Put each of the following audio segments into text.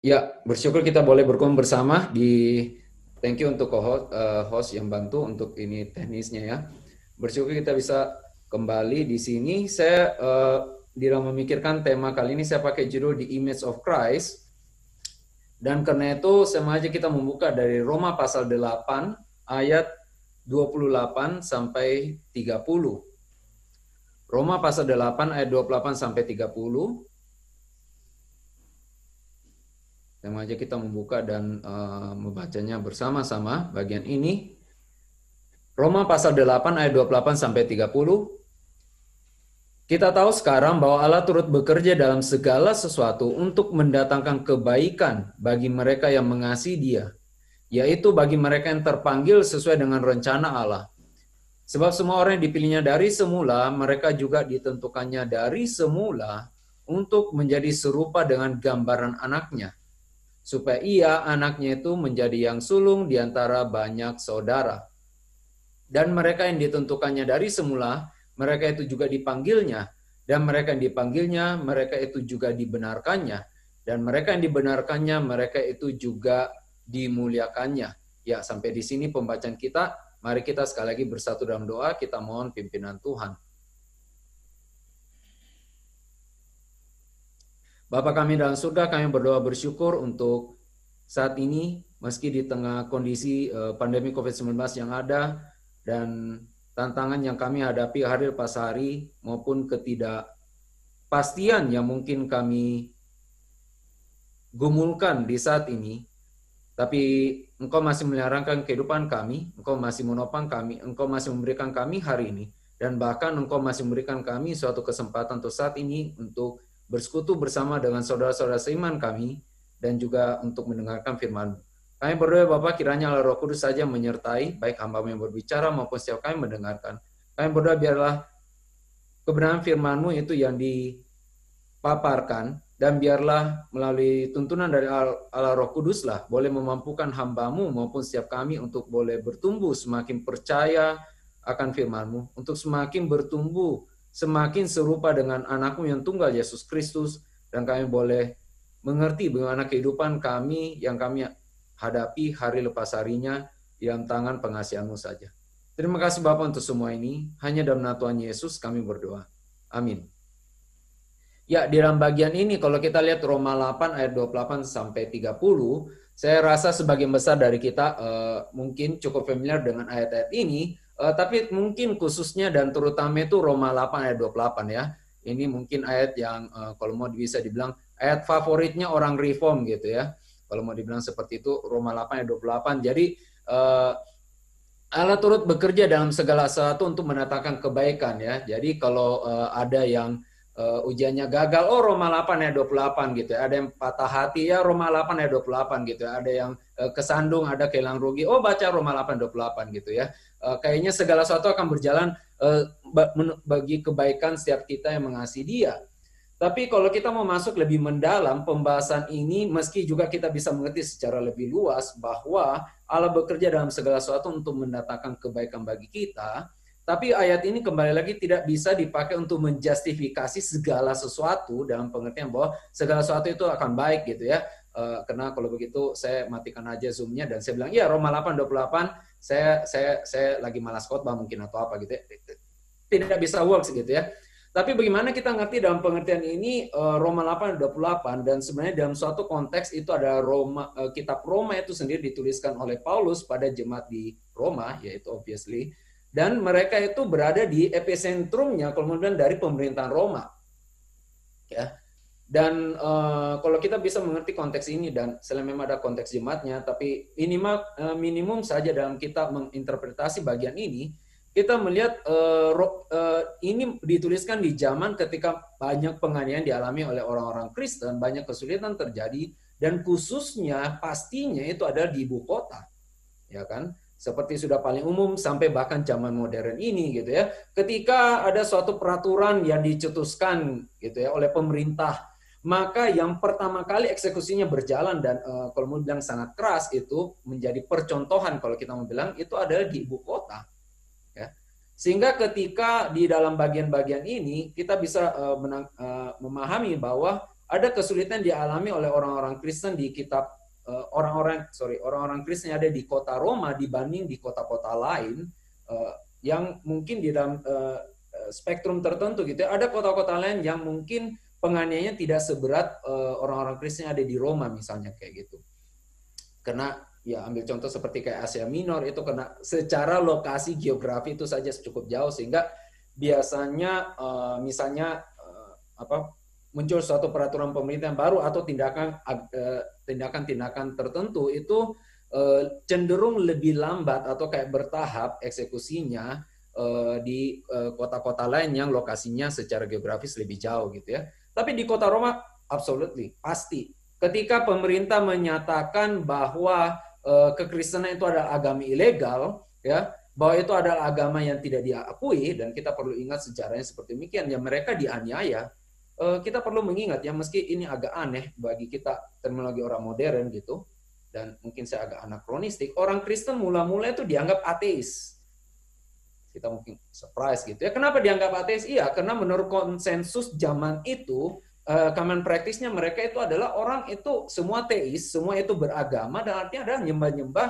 Ya, bersyukur kita boleh berkumpul bersama thank you untuk host yang bantu untuk ini teknisnya ya. Bersyukur kita bisa kembali di sini. Saya di dalam memikirkan tema kali ini saya pakai judul The Image of Christ. Dan karena itu sengaja kita membuka dari Roma pasal 8 ayat 28 sampai 30. Roma pasal 8 ayat 28 sampai 30. Sengaja kita membuka dan membacanya bersama-sama bagian ini. Roma pasal 8 ayat 28 sampai 30. Kita tahu sekarang bahwa Allah turut bekerja dalam segala sesuatu untuk mendatangkan kebaikan bagi mereka yang mengasihi Dia, yaitu bagi mereka yang terpanggil sesuai dengan rencana Allah. Sebab semua orang yang dipilihnya dari semula, mereka juga ditentukannya dari semula untuk menjadi serupa dengan gambaran anaknya, supaya ia, anaknya itu, menjadi yang sulung di antara banyak saudara. Dan mereka yang ditentukannya dari semula, mereka itu juga dipanggilnya. Dan mereka yang dipanggilnya, mereka itu juga dibenarkannya. Dan mereka yang dibenarkannya, mereka itu juga dimuliakannya. Ya, sampai di sini pembacaan kita. Mari kita sekali lagi bersatu dalam doa, kita mohon pimpinan Tuhan. Bapa kami dalam surga, kami berdoa bersyukur untuk saat ini, meski di tengah kondisi pandemi COVID-19 yang ada, dan tantangan yang kami hadapi hari lepas hari, maupun ketidakpastian yang mungkin kami gumulkan di saat ini, tapi Engkau masih menyarangkan kehidupan kami, Engkau masih menopang kami, Engkau masih memberikan kami hari ini, dan bahkan Engkau masih memberikan kami suatu kesempatan untuk saat ini untuk bersekutu bersama dengan saudara-saudara seiman kami, dan juga untuk mendengarkan firman-Mu. Kami berdoa Bapak, kiranya Allah Roh Kudus saja menyertai, baik hamba-Mu yang berbicara maupun setiap kami mendengarkan. Kami berdoa biarlah kebenaran firman-Mu itu yang dipaparkan, dan biarlah melalui tuntunan dari Allah Roh Kudus lah boleh memampukan hamba-Mu maupun setiap kami untuk boleh bertumbuh semakin percaya akan firman-Mu, untuk semakin bertumbuh, semakin serupa dengan anak-Mu yang tunggal Yesus Kristus, dan kami boleh mengerti bagaimana kehidupan kami yang kami hadapi hari lepas harinya di dalam tangan pengasihan-Mu saja. Terima kasih Bapak untuk semua ini, hanya dalam nama Tuhan Yesus kami berdoa. Amin. Ya, di dalam bagian ini kalau kita lihat Roma 8 ayat 28 sampai 30, saya rasa sebagian besar dari kita mungkin cukup familiar dengan ayat-ayat ini, tapi mungkin khususnya dan terutama itu Roma 8 ayat 28 ya. Ini mungkin ayat yang kalau mau bisa dibilang ayat favoritnya orang reform gitu ya. Kalau mau dibilang seperti itu Roma 8 ayat 28. Jadi Allah turut bekerja dalam segala sesuatu untuk mendatangkan kebaikan ya. Jadi kalau ada yang ujiannya gagal, oh Roma 8 ayat 28 gitu ya. Ada yang patah hati ya Roma 8 ayat 28 gitu ya. Ada yang kesandung, ada kehilangan rugi, oh baca Roma 8 ayat 28 gitu ya. Kayaknya segala sesuatu akan berjalan bagi kebaikan setiap kita yang mengasihi Dia. Tapi kalau kita mau masuk lebih mendalam pembahasan ini, meski juga kita bisa mengerti secara lebih luas bahwa Allah bekerja dalam segala sesuatu untuk mendatangkan kebaikan bagi kita, tapi ayat ini kembali lagi tidak bisa dipakai untuk menjustifikasi segala sesuatu dalam pengertian bahwa segala sesuatu itu akan baik gitu ya. Karena kalau begitu saya matikan aja Zoom-nya dan saya bilang, ya Roma 8:28, saya lagi malas khotbah mungkin atau apa gitu ya. Tidak bisa works gitu ya. Tapi bagaimana kita ngerti dalam pengertian ini Roma 8:28 dan sebenarnya dalam suatu konteks itu ada kitab Roma itu sendiri dituliskan oleh Paulus pada jemaat di Roma, yaitu obviously, dan mereka itu berada di epicentrumnya kalau kemudian dari pemerintahan Roma. Ya. Dan kalau kita bisa mengerti konteks ini dan selain memang ada konteks jemaatnya, tapi minimum saja dalam kita menginterpretasi bagian ini, kita melihat ini dituliskan di zaman ketika banyak penganiayaan dialami oleh orang-orang Kristen, banyak kesulitan terjadi, dan khususnya pastinya itu ada di ibu kota, ya kan? Seperti sudah paling umum sampai bahkan zaman modern ini gitu ya. Ketika ada suatu peraturan yang dicetuskan gitu ya oleh pemerintah, maka yang pertama kali eksekusinya berjalan dan kalau mau bilang sangat keras itu menjadi percontohan kalau kita mau bilang itu adalah di ibu kota. Ya. Sehingga ketika di dalam bagian-bagian ini kita bisa memahami bahwa ada kesulitan dialami oleh orang-orang Kristen di kitab orang-orang Kristen yang ada di kota Roma dibanding di kota-kota lain yang mungkin di dalam spektrum tertentu gitu ya. Ada kota-kota lain yang mungkin penganiayaan tidak seberat orang-orang Kristen yang ada di Roma misalnya kayak gitu. Karena ya ambil contoh seperti kayak Asia Minor itu karena secara lokasi geografi itu saja cukup jauh sehingga biasanya misalnya muncul suatu peraturan pemerintah yang baru atau tindakan-tindakan tertentu itu cenderung lebih lambat atau kayak bertahap eksekusinya di kota-kota lain yang lokasinya secara geografis lebih jauh gitu ya. Tapi di kota Roma absolutely pasti ketika pemerintah menyatakan bahwa kekristenan itu adalah agama ilegal ya, bahwa itu adalah agama yang tidak diakui, dan kita perlu ingat sejarahnya seperti demikian ya, mereka dianiaya. Kita perlu mengingat ya, meski ini agak aneh bagi kita terminologi orang modern gitu, dan mungkin saya agak anakronistik, orang Kristen mula-mula itu dianggap ateis. Kita mungkin surprise gitu ya. Kenapa dianggap ateis? Iya, karena menurut konsensus zaman itu, common practice-nya mereka itu adalah orang itu semua teis, semua itu beragama, dan artinya adalah nyembah-nyembah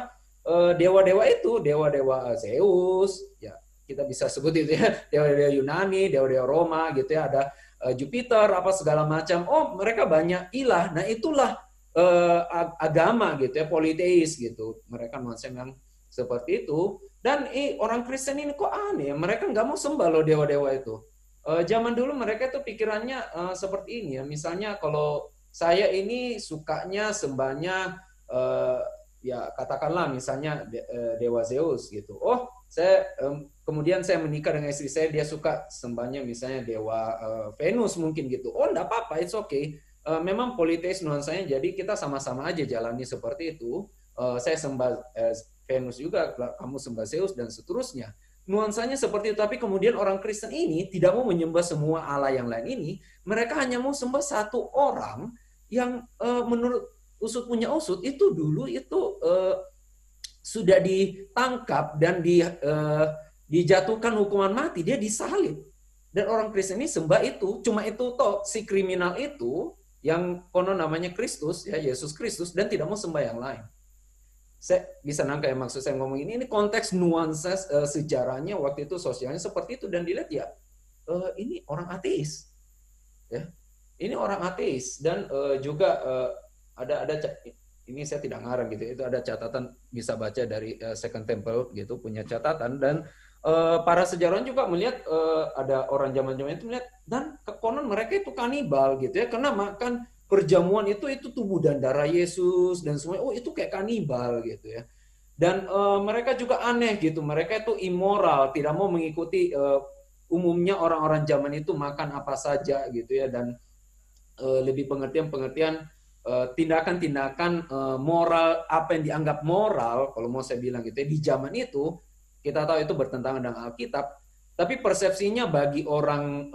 dewa-dewa itu, dewa-dewa Zeus, ya kita bisa sebut itu ya, dewa-dewa Yunani, dewa-dewa Roma gitu ya, ada Jupiter, apa segala macam. Oh, mereka banyak ilah. Nah, itulah agama gitu ya, politeis gitu. Mereka nuansa yang seperti itu. Dan orang Kristen ini kok aneh, mereka nggak mau sembah loh dewa-dewa itu. Zaman dulu mereka itu pikirannya seperti ini ya. Misalnya kalau saya ini sukanya sembahnya ya katakanlah misalnya dewa Zeus gitu. Oh, kemudian saya menikah dengan istri saya, dia suka sembahnya misalnya dewa Venus mungkin gitu. Oh, enggak apa-apa, it's okay. Memang politeis nuansanya, jadi kita sama-sama aja jalani seperti itu. Saya sembah Venus juga, kamu sembah Zeus dan seterusnya. Nuansanya seperti itu, tapi kemudian orang Kristen ini tidak mau menyembah semua Allah yang lain ini. Mereka hanya mau sembah satu orang yang menurut usut punya usut itu dulu itu sudah ditangkap dan dijatuhkan hukuman mati, dia disalib. Dan orang Kristen ini sembah itu, cuma itu toh, si kriminal itu yang konon namanya Kristus, ya Yesus Kristus, dan tidak mau sembah yang lain. Saya bisa nangka ya maksud saya ngomong ini konteks nuansa sejarahnya waktu itu, sosialnya seperti itu, dan dilihat ya ini orang ateis, ya ini orang ateis, dan juga ada ini saya tidak ngarang gitu, itu ada catatan, bisa baca dari Second Temple gitu, punya catatan, dan para sejarawan juga melihat ada orang zaman-zaman itu melihat, dan konon mereka itu kanibal gitu ya, karena makan perjamuan itu tubuh dan darah Yesus dan semua. Oh, itu kayak kanibal gitu ya. Dan mereka juga aneh gitu, mereka itu immoral, tidak mau mengikuti umumnya orang-orang zaman itu makan apa saja gitu ya, dan lebih pengertian tindakan-tindakan moral, apa yang dianggap moral, kalau mau saya bilang gitu ya, di zaman itu kita tahu itu bertentangan dengan Alkitab, tapi persepsinya bagi orang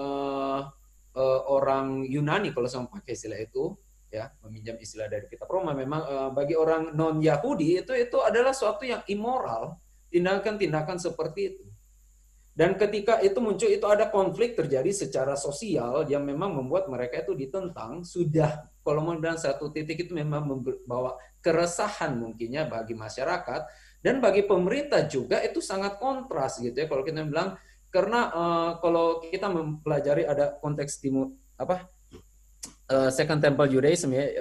orang Yunani, kalau saya pakai istilah itu ya, meminjam istilah dari kitab Roma, memang bagi orang non Yahudi itu adalah suatu yang immoral, tindakan-tindakan seperti itu. Dan ketika itu muncul, itu ada konflik terjadi secara sosial yang memang membuat mereka itu ditentang. Sudah kalau mau dalam satu titik itu memang membawa keresahan mungkinnya bagi masyarakat, dan bagi pemerintah juga itu sangat kontras gitu ya, kalau kita bilang. Karena kalau kita mempelajari ada konteks timur Second Temple Judaism ya,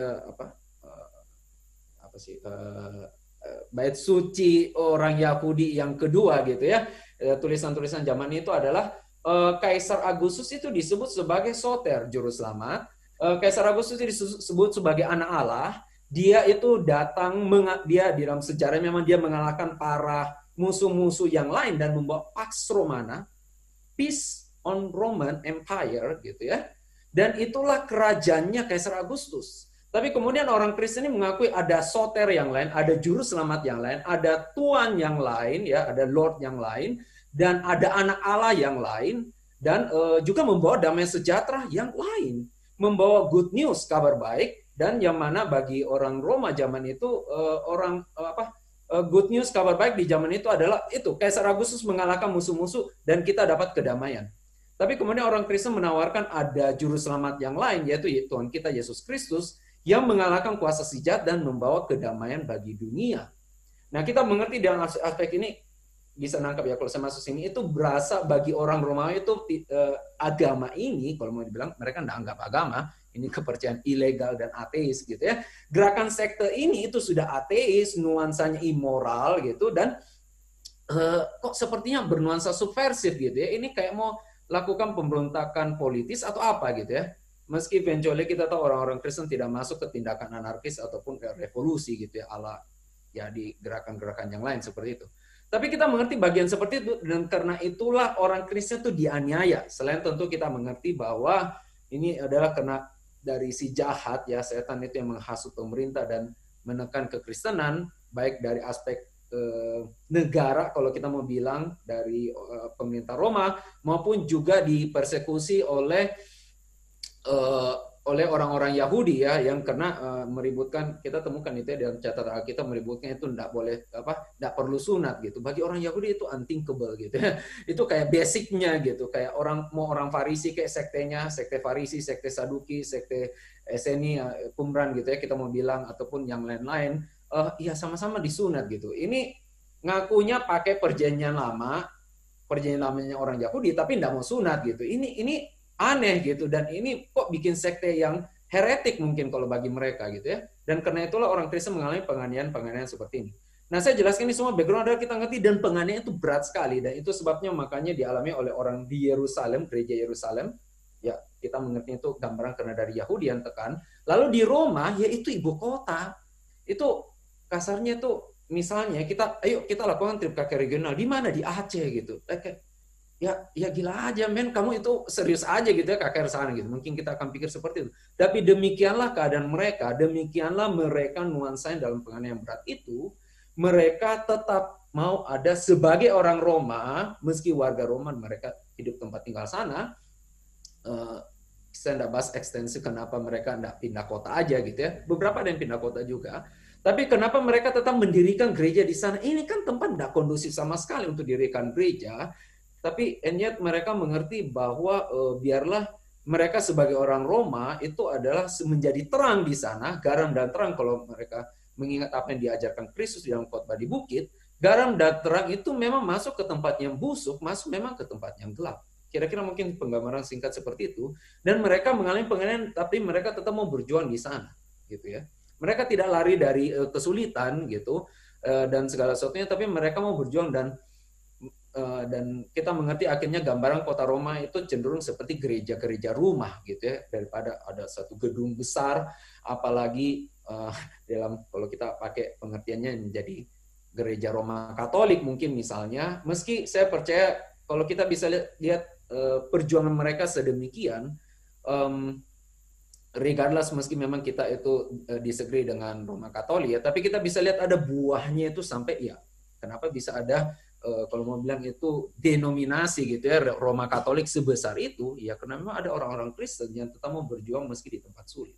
bait suci orang Yahudi yang kedua gitu ya, tulisan-tulisan zaman itu adalah Kaisar Agustus itu disebut sebagai Soter, juru selamat. Kaisar Agustus itu disebut sebagai anak Allah. Dia itu datang, dia di dalam sejarah memang dia mengalahkan para musuh-musuh yang lain dan membawa Pax Romana, Peace on Roman Empire gitu ya. Dan itulah kerajaannya Kaisar Agustus. Tapi kemudian orang Kristen ini mengakui ada Soter yang lain, ada juru selamat yang lain, ada Tuan yang lain ya, ada Lord yang lain, dan ada anak Allah yang lain, dan juga membawa damai sejahtera yang lain, membawa good news, kabar baik, dan yang mana bagi orang Roma zaman itu good news, kabar baik di zaman itu adalah itu Kaisar Agustus mengalahkan musuh-musuh dan kita dapat kedamaian. Tapi kemudian orang Kristen menawarkan ada juru selamat yang lain, yaitu Tuhan kita Yesus Kristus, yang mengalahkan kuasa si jahat dan membawa kedamaian bagi dunia. Nah, kita mengerti dalam aspek ini, bisa nangkap ya kalau saya masuk sini, itu berasa bagi orang Romawi itu agama ini, kalau mau dibilang, mereka tidak anggap agama, ini kepercayaan ilegal dan ateis gitu ya. Gerakan sekte ini itu sudah ateis, nuansanya immoral gitu, dan kok sepertinya bernuansa subversif gitu ya. Ini kayak mau lakukan pemberontakan politis atau apa gitu ya. Meski eventually kita tahu orang-orang Kristen tidak masuk ke tindakan anarkis ataupun revolusi gitu ya, ala ya di gerakan-gerakan yang lain seperti itu. Tapi kita mengerti bagian seperti itu, dan karena itulah orang Kristen itu dianiaya. Selain tentu kita mengerti bahwa ini adalah karena dari si jahat ya, setan itu yang menghasut pemerintah dan menekan kekristenan, baik dari aspek negara kalau kita mau bilang dari pemerintah Roma, maupun juga dipersekusi oleh orang-orang Yahudi ya, yang karena meributkan, kita temukan itu ya dalam catatan Alkitab, meributkan itu tidak boleh tidak perlu sunat gitu. Bagi orang Yahudi itu unthinkable gitu ya. Itu kayak basicnya gitu, kayak orang Farisi kayak sektenya, sekte Farisi, sekte Saduki, sekte Eseni, Qumran gitu ya kita mau bilang, ataupun yang lain-lain. Ya sama-sama disunat gitu. Ini ngakunya pakai perjanjian lama, perjanjian lamanya orang Yahudi, tapi tidak mau sunat gitu. Ini aneh gitu, dan ini kok bikin sekte yang heretik mungkin kalau bagi mereka gitu ya. Dan karena itulah orang Kristen mengalami penganiayaan seperti ini. Nah, saya jelaskan ini semua background adalah kita ngerti, dan penganiayaan itu berat sekali, dan itu sebabnya makanya dialami oleh orang di Yerusalem, gereja Yerusalem. Ya, kita mengerti itu gambaran karena dari Yahudi yang tekan. Lalu di Roma, yaitu ibu kota. Itu kasarnya tuh misalnya ayo kita lakukan trip KK regional di mana, di Aceh gitu. Ya gila aja men, kamu itu serius aja gitu ya KKR sana gitu. Mungkin kita akan pikir seperti itu. Tapi demikianlah keadaan mereka, demikianlah mereka nuansanya dalam penganiayaan yang berat itu, mereka tetap mau ada sebagai orang Roma, meski warga Roma mereka hidup tempat tinggal sana. Saya tidak bahas ekstensi kenapa mereka tidak pindah kota aja gitu ya. Beberapa ada yang pindah kota juga. Tapi kenapa mereka tetap mendirikan gereja di sana? Ini kan tempat tidak kondusif sama sekali untuk dirikan gereja. Tapi and yet mereka mengerti bahwa biarlah mereka sebagai orang Roma itu adalah menjadi terang di sana, garam dan terang. Kalau mereka mengingat apa yang diajarkan Kristus dalam khotbah di bukit, garam dan terang itu memang masuk ke tempat yang busuk, masuk memang ke tempat yang gelap. Kira-kira mungkin penggambaran singkat seperti itu. Dan mereka mengalami penganiayaan, tapi mereka tetap mau berjuang di sana, gitu ya. Mereka tidak lari dari kesulitan gitu dan segala sesuatunya, tapi mereka mau berjuang, dan kita mengerti akhirnya gambaran kota Roma itu cenderung seperti gereja-gereja rumah gitu ya, daripada ada satu gedung besar, apalagi dalam kalau kita pakai pengertiannya menjadi gereja Roma Katolik mungkin misalnya. Meski saya percaya kalau kita bisa lihat perjuangan mereka sedemikian, regardless meski memang kita itu disagree dengan Roma Katolik ya, tapi kita bisa lihat ada buahnya itu sampai ya. Kenapa bisa ada kalau mau bilang itu denominasi gitu ya Roma Katolik sebesar itu, ya karena memang ada orang-orang Kristen yang tetap mau berjuang meski di tempat sulit.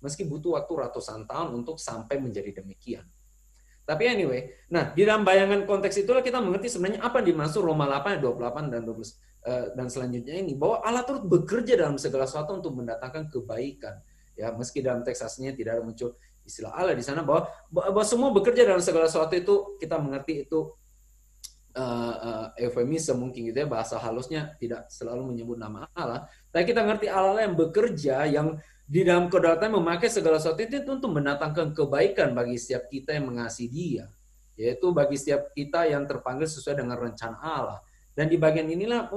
Meski butuh waktu ratusan tahun untuk sampai menjadi demikian. Tapi anyway, nah di dalam bayangan konteks itulah kita mengerti sebenarnya apa yang dimaksud Roma 8 ayat 28 dan 20 dan selanjutnya ini, bahwa Allah turut bekerja dalam segala sesuatu untuk mendatangkan kebaikan. Ya, meski dalam teks aslinya tidak ada muncul istilah Allah di sana, bahwa semua bekerja dalam segala sesuatu itu kita mengerti itu eufemisme mungkin gitu ya, bahasa halusnya tidak selalu menyebut nama Allah. Tapi kita ngerti Allah yang bekerja, yang di dalam kedaulatan memakai segala sesuatu itu untuk mendatangkan kebaikan bagi setiap kita yang mengasihi Dia, yaitu bagi setiap kita yang terpanggil sesuai dengan rencana Allah. Dan di bagian inilah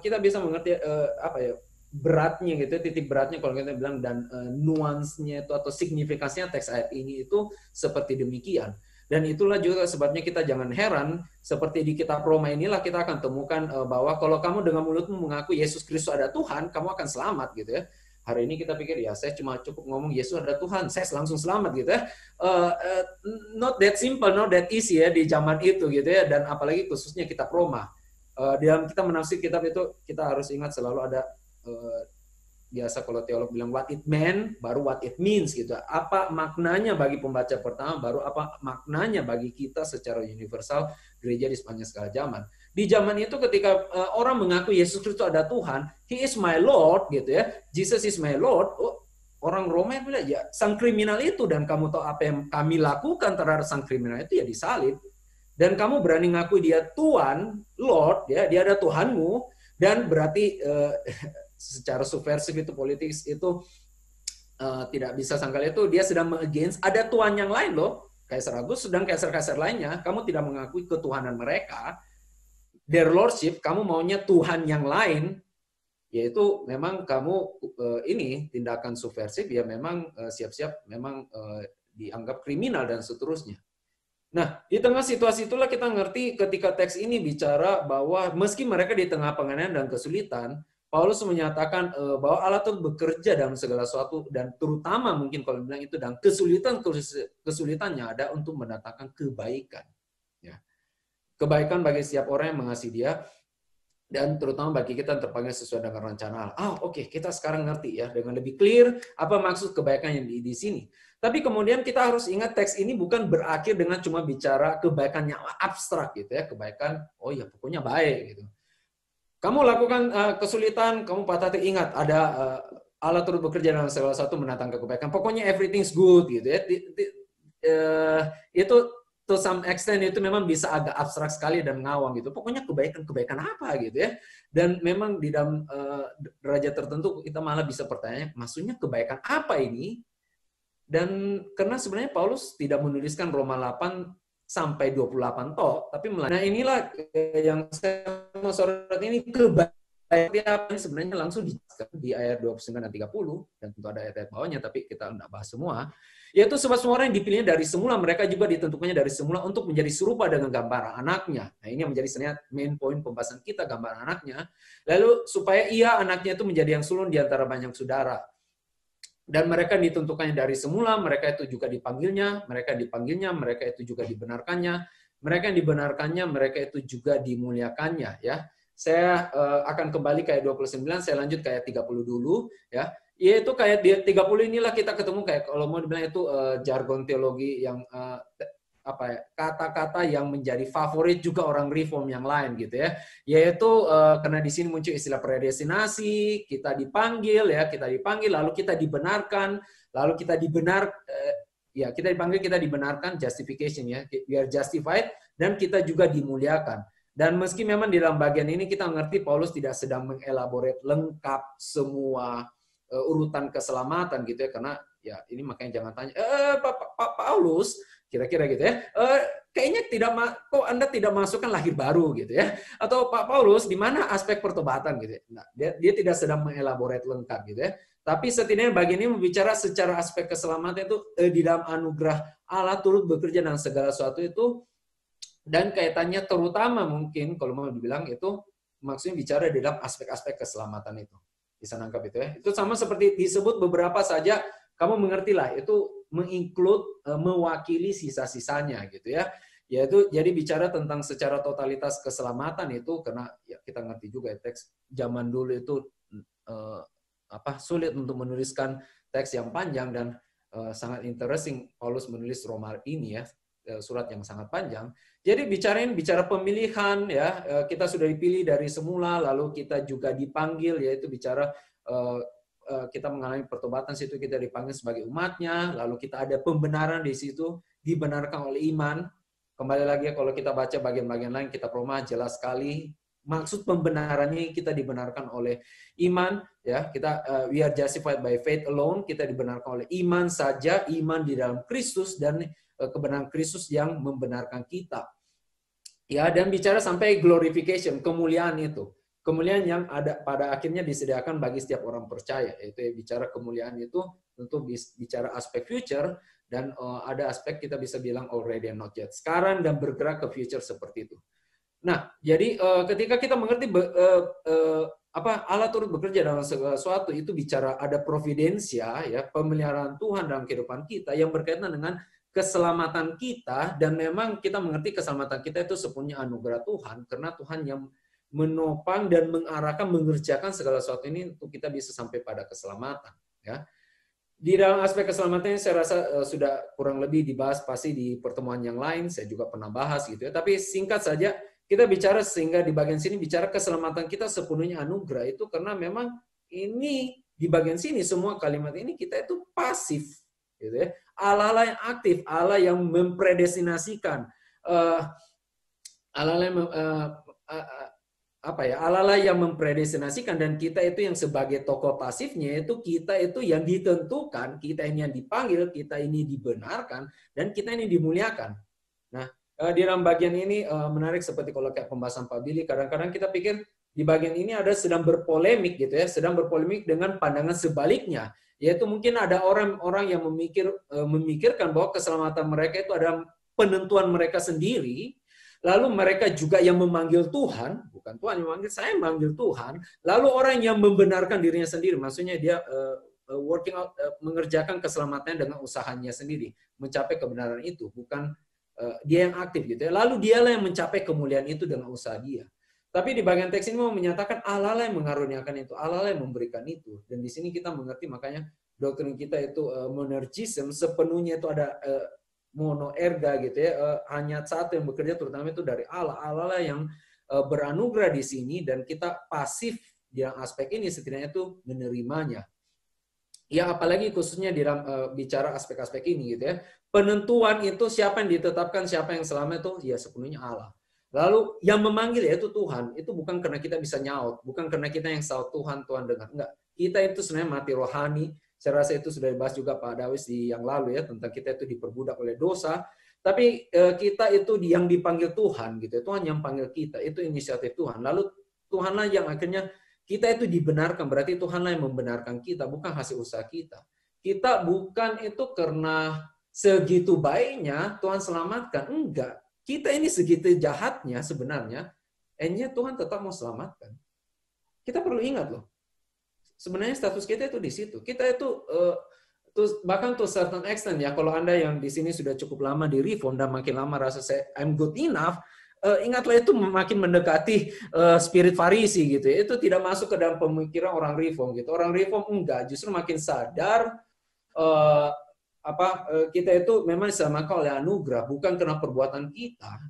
kita bisa mengerti apa ya beratnya gitu, titik beratnya kalau kita bilang, dan nuansnya itu atau signifikasinya teks ayat ini itu seperti demikian. Dan itulah juga sebabnya kita jangan heran, seperti di kitab Roma inilah kita akan temukan bahwa kalau kamu dengan mulutmu mengaku Yesus Kristus ada Tuhan, kamu akan selamat gitu ya. Hari ini kita pikir ya saya cuma cukup ngomong Yesus ada Tuhan, saya langsung selamat gitu ya. Not that simple, not that easy ya di zaman itu gitu ya. Dan apalagi khususnya kitab Roma. Dalam kita menafsir kitab itu kita harus ingat selalu ada biasa kalau teolog bilang what it meant, baru what it means gitu. Apa maknanya bagi pembaca pertama, baru apa maknanya bagi kita secara universal gereja di sepanjang segala zaman. Di zaman itu ketika orang mengaku Yesus Kristus ada Tuhan, He is my Lord gitu ya, Jesus is my Lord. Orang Roma bilang ya sang kriminal itu, dan kamu tahu apa yang kami lakukan terhadap sang kriminal itu ya disalib. Dan kamu berani ngaku dia Tuhan, Lord, ya, dia ada Tuhanmu, dan berarti secara subversif itu politis itu tidak bisa sangkal itu dia sedang against ada Tuhan yang lain loh, Kaisar Augustus sedang kaisar-kaisar lainnya, kamu tidak mengakui ketuhanan mereka, their lordship, kamu maunya Tuhan yang lain, yaitu memang kamu ini tindakan subversif, ya memang siap-siap memang dianggap kriminal dan seterusnya. Nah, di tengah situasi itulah kita ngerti ketika teks ini bicara bahwa meski mereka di tengah penganiayaan dan kesulitan, Paulus menyatakan bahwa Allah itu bekerja dalam segala sesuatu, dan terutama mungkin kalau bilang itu dan kesulitannya ada untuk mendatangkan kebaikan. Ya. Kebaikan bagi setiap orang yang mengasihi dia, dan terutama bagi kita yang terpanggil sesuai dengan rencana Allah. Oke, kita sekarang ngerti ya dengan lebih clear apa maksud kebaikan yang di sini. Tapi kemudian kita harus ingat teks ini bukan berakhir dengan cuma bicara kebaikan yang abstrak gitu ya, kebaikan oh ya pokoknya baik gitu. Kamu lakukan kesulitan, kamu patah hati, ingat ada Allah turut bekerja dalam segala sesuatu mendatangkan kebaikan. Pokoknya everything's good gitu ya. Itu to some extent itu memang bisa agak abstrak sekali dan ngawang gitu. Pokoknya kebaikan apa gitu ya. Dan memang di dalam derajat tertentu kita malah bisa bertanya, maksudnya kebaikan apa ini? Dan karena sebenarnya Paulus tidak menuliskan Roma 8 sampai 28 toh, tapi nah inilah yang saya mau sorot ini, kebaikan sebenarnya langsung di ayat 29 dan 30, dan tentu ada ayat-ayat bawahnya, tapi kita tidak bahas semua. Yaitu sebab semua orang yang dipilihnya dari semula, mereka juga ditentukannya dari semula untuk menjadi serupa dengan gambar anaknya. Nah ini yang menjadi sebenarnya main point pembahasan kita, gambar anaknya. Lalu supaya ia anaknya itu menjadi yang sulung di antara banyak saudara. Dan mereka ditentukannya dari semula, mereka itu juga dipanggilnya, mereka itu juga dibenarkannya, mereka yang dibenarkannya, mereka itu juga dimuliakannya. Ya, saya akan kembali ke ayat 29, saya lanjut ke ayat 30 dulu. Ya, yaitu kayak di 30 inilah kita ketemu kayak kalau mau dibilang itu jargon teologi yang apa ya, kata-kata yang menjadi favorit juga orang reform yang lain gitu ya, yaitu karena di sini muncul istilah predestinasi, kita dipanggil lalu kita dibenarkan, lalu kita kita dipanggil, kita dibenarkan, justification ya, we are justified, dan kita juga dimuliakan. Dan meski memang di dalam bagian ini kita mengerti Paulus tidak sedang mengelaborate lengkap semua urutan keselamatan gitu ya, karena ya ini makanya jangan tanya Pak Paulus kira-kira gitu ya, kayaknya kok Anda tidak masukkan lahir baru gitu ya, atau Pak Paulus di mana aspek pertobatan gitu ya. Nah, dia tidak sedang mengelaborate lengkap gitu ya, tapi setidaknya bagian ini membicara secara aspek keselamatan itu di dalam anugerah Allah turut bekerja dalam segala sesuatu itu, dan kaitannya terutama mungkin kalau mau dibilang itu maksudnya bicara di dalam aspek-aspek keselamatan itu. Bisa nangkap itu ya. Itu sama seperti disebut beberapa saja, kamu mengertilah itu menginclude, mewakili sisa-sisanya gitu ya. Yaitu jadi bicara tentang secara totalitas keselamatan itu, karena ya kita ngerti juga ya, teks zaman dulu itu sulit untuk menuliskan teks yang panjang, dan sangat interesting Paulus menulis Roma ini ya, surat yang sangat panjang. Jadi bicara pemilihan ya, kita sudah dipilih dari semula, lalu kita juga dipanggil, yaitu bicara kita mengalami pertobatan, situ kita dipanggil sebagai umatnya, lalu kita ada pembenaran di situ, dibenarkan oleh iman. Kembali lagi kalau kita baca bagian-bagian lain kitab Roma, jelas sekali maksud pembenarannya, kita dibenarkan oleh iman ya, kita we are justified by faith alone, kita dibenarkan oleh iman saja, iman di dalam Kristus, dan kebenaran Kristus yang membenarkan kita. Ya, dan bicara sampai glorification, kemuliaan itu. Kemuliaan yang ada pada akhirnya disediakan bagi setiap orang percaya. Yaitu bicara kemuliaan itu tentu bicara aspek future, dan ada aspek kita bisa bilang already and not yet. Sekarang dan bergerak ke future seperti itu. Nah, jadi ketika kita mengerti Allah turut bekerja dalam segala sesuatu, itu bicara ada providensia ya, pemeliharaan Tuhan dalam kehidupan kita yang berkaitan dengan keselamatan kita, dan memang kita mengerti keselamatan kita itu sepenuhnya anugerah Tuhan, karena Tuhan yang menopang dan mengarahkan, mengerjakan segala sesuatu ini untuk kita bisa sampai pada keselamatan. Ya. Di dalam aspek keselamatan ini saya rasa sudah kurang lebih dibahas pasti di pertemuan yang lain, saya juga pernah bahas gitu ya. Tapi singkat saja, kita bicara sehingga di bagian sini bicara keselamatan kita sepenuhnya anugerah itu karena memang ini di bagian sini semua kalimat ini kita itu pasif gitu ya. Allah yang aktif, Allah yang mempredestinasikan, Allah yang Allah yang mempredestinasikan, dan kita itu yang sebagai tokoh pasifnya, itu kita itu yang ditentukan, kita ini yang dipanggil, kita ini dibenarkan, dan kita ini dimuliakan. Nah, di dalam bagian ini menarik seperti kalau kayak pembahasan Pak Billy, kadang-kadang kita pikir di bagian ini ada sedang berpolemik gitu ya, sedang berpolemik dengan pandangan sebaliknya, yaitu mungkin ada orang-orang yang memikirkan bahwa keselamatan mereka itu ada penentuan mereka sendiri. Lalu mereka juga yang memanggil Tuhan, bukan Tuhan yang memanggil, saya memanggil Tuhan. Lalu orang yang membenarkan dirinya sendiri, maksudnya dia working out, mengerjakan keselamatannya dengan usahanya sendiri, mencapai kebenaran itu, bukan dia yang aktif gitu ya. Lalu dialah yang mencapai kemuliaan itu dengan usaha dia. Tapi di bagian teks ini mau menyatakan Allah yang mengaruniakan itu, Allah yang memberikan itu. Dan di sini kita mengerti, makanya doktrin kita itu monergism sepenuhnya itu ada monoerga gitu ya, hanya satu yang bekerja, terutama itu dari Allah. Allah lah yang beranugerah di sini, dan kita pasif di aspek ini setidaknya itu menerimanya. Ya apalagi khususnya di dalam bicara aspek-aspek ini gitu ya. Penentuan itu siapa yang ditetapkan, siapa yang selamat itu ya sepenuhnya Allah. Lalu yang memanggil yaitu Tuhan, itu bukan karena kita bisa nyaut, bukan karena kita yang saut Tuhan dengar, enggak. Kita itu sebenarnya mati rohani. Saya rasa itu sudah dibahas juga Pak Dawis di yang lalu ya, tentang kita itu diperbudak oleh dosa. Tapi kita itu yang dipanggil Tuhan gitu. Tuhan yang panggil kita, itu inisiatif Tuhan. Lalu Tuhanlah yang akhirnya kita itu dibenarkan, berarti Tuhanlah yang membenarkan kita, bukan hasil usaha kita. Kita bukan itu karena segitu baiknya Tuhan selamatkan, enggak. Kita ini segitu jahatnya sebenarnya, Tuhan tetap mau selamatkan. Kita perlu ingat loh. Sebenarnya status kita itu di situ. Kita itu bahkan to certain extent ya, kalau Anda yang di sini sudah cukup lama di Reform dan makin lama rasa saya I'm good enough, ingatlah itu makin mendekati spirit Farisi gitu ya. Itu tidak masuk ke dalam pemikiran orang Reform gitu. Orang Reform enggak, justru makin sadar kita itu memang diselamatkan oleh anugerah, bukan karena perbuatan kita.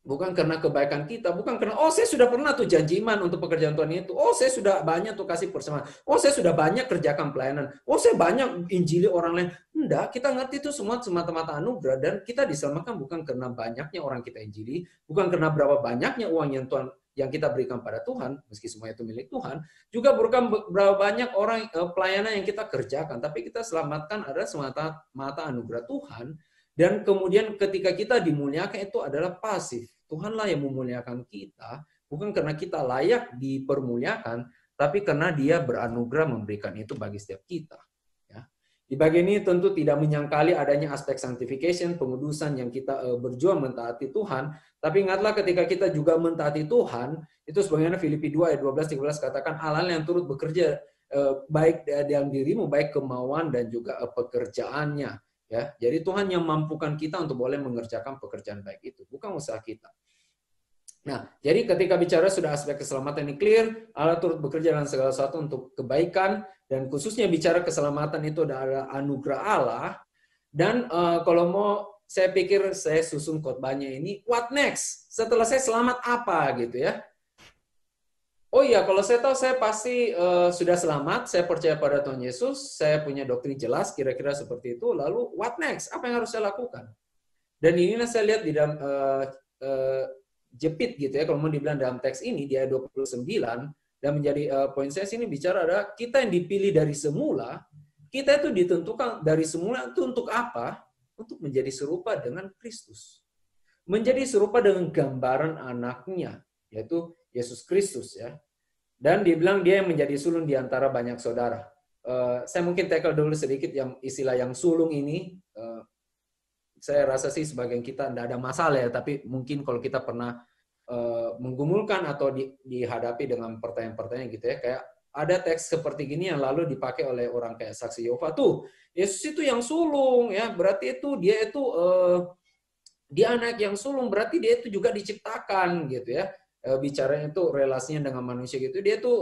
Bukan karena kebaikan kita, bukan karena, oh saya sudah pernah tuh janji iman untuk pekerjaan Tuhan itu, oh saya sudah banyak tuh kasih persembahan, oh saya sudah banyak kerjakan pelayanan, oh saya banyak injili orang lain. Enggak, kita ngerti itu semua semata-mata anugerah, dan kita diselamatkan bukan karena banyaknya orang kita injili, bukan karena berapa banyaknya uang yang kita berikan pada Tuhan, meski semua itu milik Tuhan, juga bukan berapa banyak orang pelayanan yang kita kerjakan, tapi kita selamatkan adalah semata-mata anugerah Tuhan. Dan kemudian ketika kita dimuliakan itu adalah pasif. Tuhanlah yang memuliakan kita, bukan karena kita layak dipermuliakan, tapi karena Dia beranugerah memberikan itu bagi setiap kita. Ya. Di bagian ini tentu tidak menyangkali adanya aspek sanctification, pengudusan yang kita berjuang mentaati Tuhan, tapi ingatlah ketika kita juga mentaati Tuhan, itu sebagaimana Filipi 2 ayat 12-13 katakan, Allah yang turut bekerja baik dalam dirimu, baik kemauan dan juga pekerjaannya. Ya, jadi Tuhan yang mampukan kita untuk boleh mengerjakan pekerjaan baik itu, bukan usaha kita. Nah, jadi ketika bicara sudah aspek keselamatan ini clear, Allah turut bekerja dalam segala sesuatu untuk kebaikan, dan khususnya bicara keselamatan itu adalah anugerah Allah. Dan kalau mau, saya pikir saya susun khotbahnya ini, what next? Setelah saya selamat apa gitu ya? Oh iya, kalau saya tahu saya pasti sudah selamat, saya percaya pada Tuhan Yesus, saya punya doktrin jelas, kira-kira seperti itu. Lalu what next? Apa yang harus saya lakukan? Dan inilah saya lihat di dalam jepit gitu ya, kalau mau dibilang dalam teks ini, di ayat 29, dan menjadi poin saya sini bicara adalah kita yang dipilih dari semula, kita itu ditentukan dari semula itu untuk apa? Untuk menjadi serupa dengan Kristus. Menjadi serupa dengan gambaran anaknya, yaitu Yesus Kristus ya. Dan dibilang dia yang menjadi sulung di antara banyak saudara. Saya mungkin tackle dulu sedikit yang istilah yang sulung ini. Saya rasa sih sebagian kita tidak ada masalah ya, tapi mungkin kalau kita pernah menggumulkan atau dihadapi dengan pertanyaan-pertanyaan gitu ya, kayak ada teks seperti gini yang lalu dipakai oleh orang kayak saksi Yehova tuh, Yesus itu yang sulung ya, berarti itu dia anak yang sulung, berarti dia itu juga diciptakan gitu ya. bicaranya itu relasinya dengan manusia gitu. Dia tuh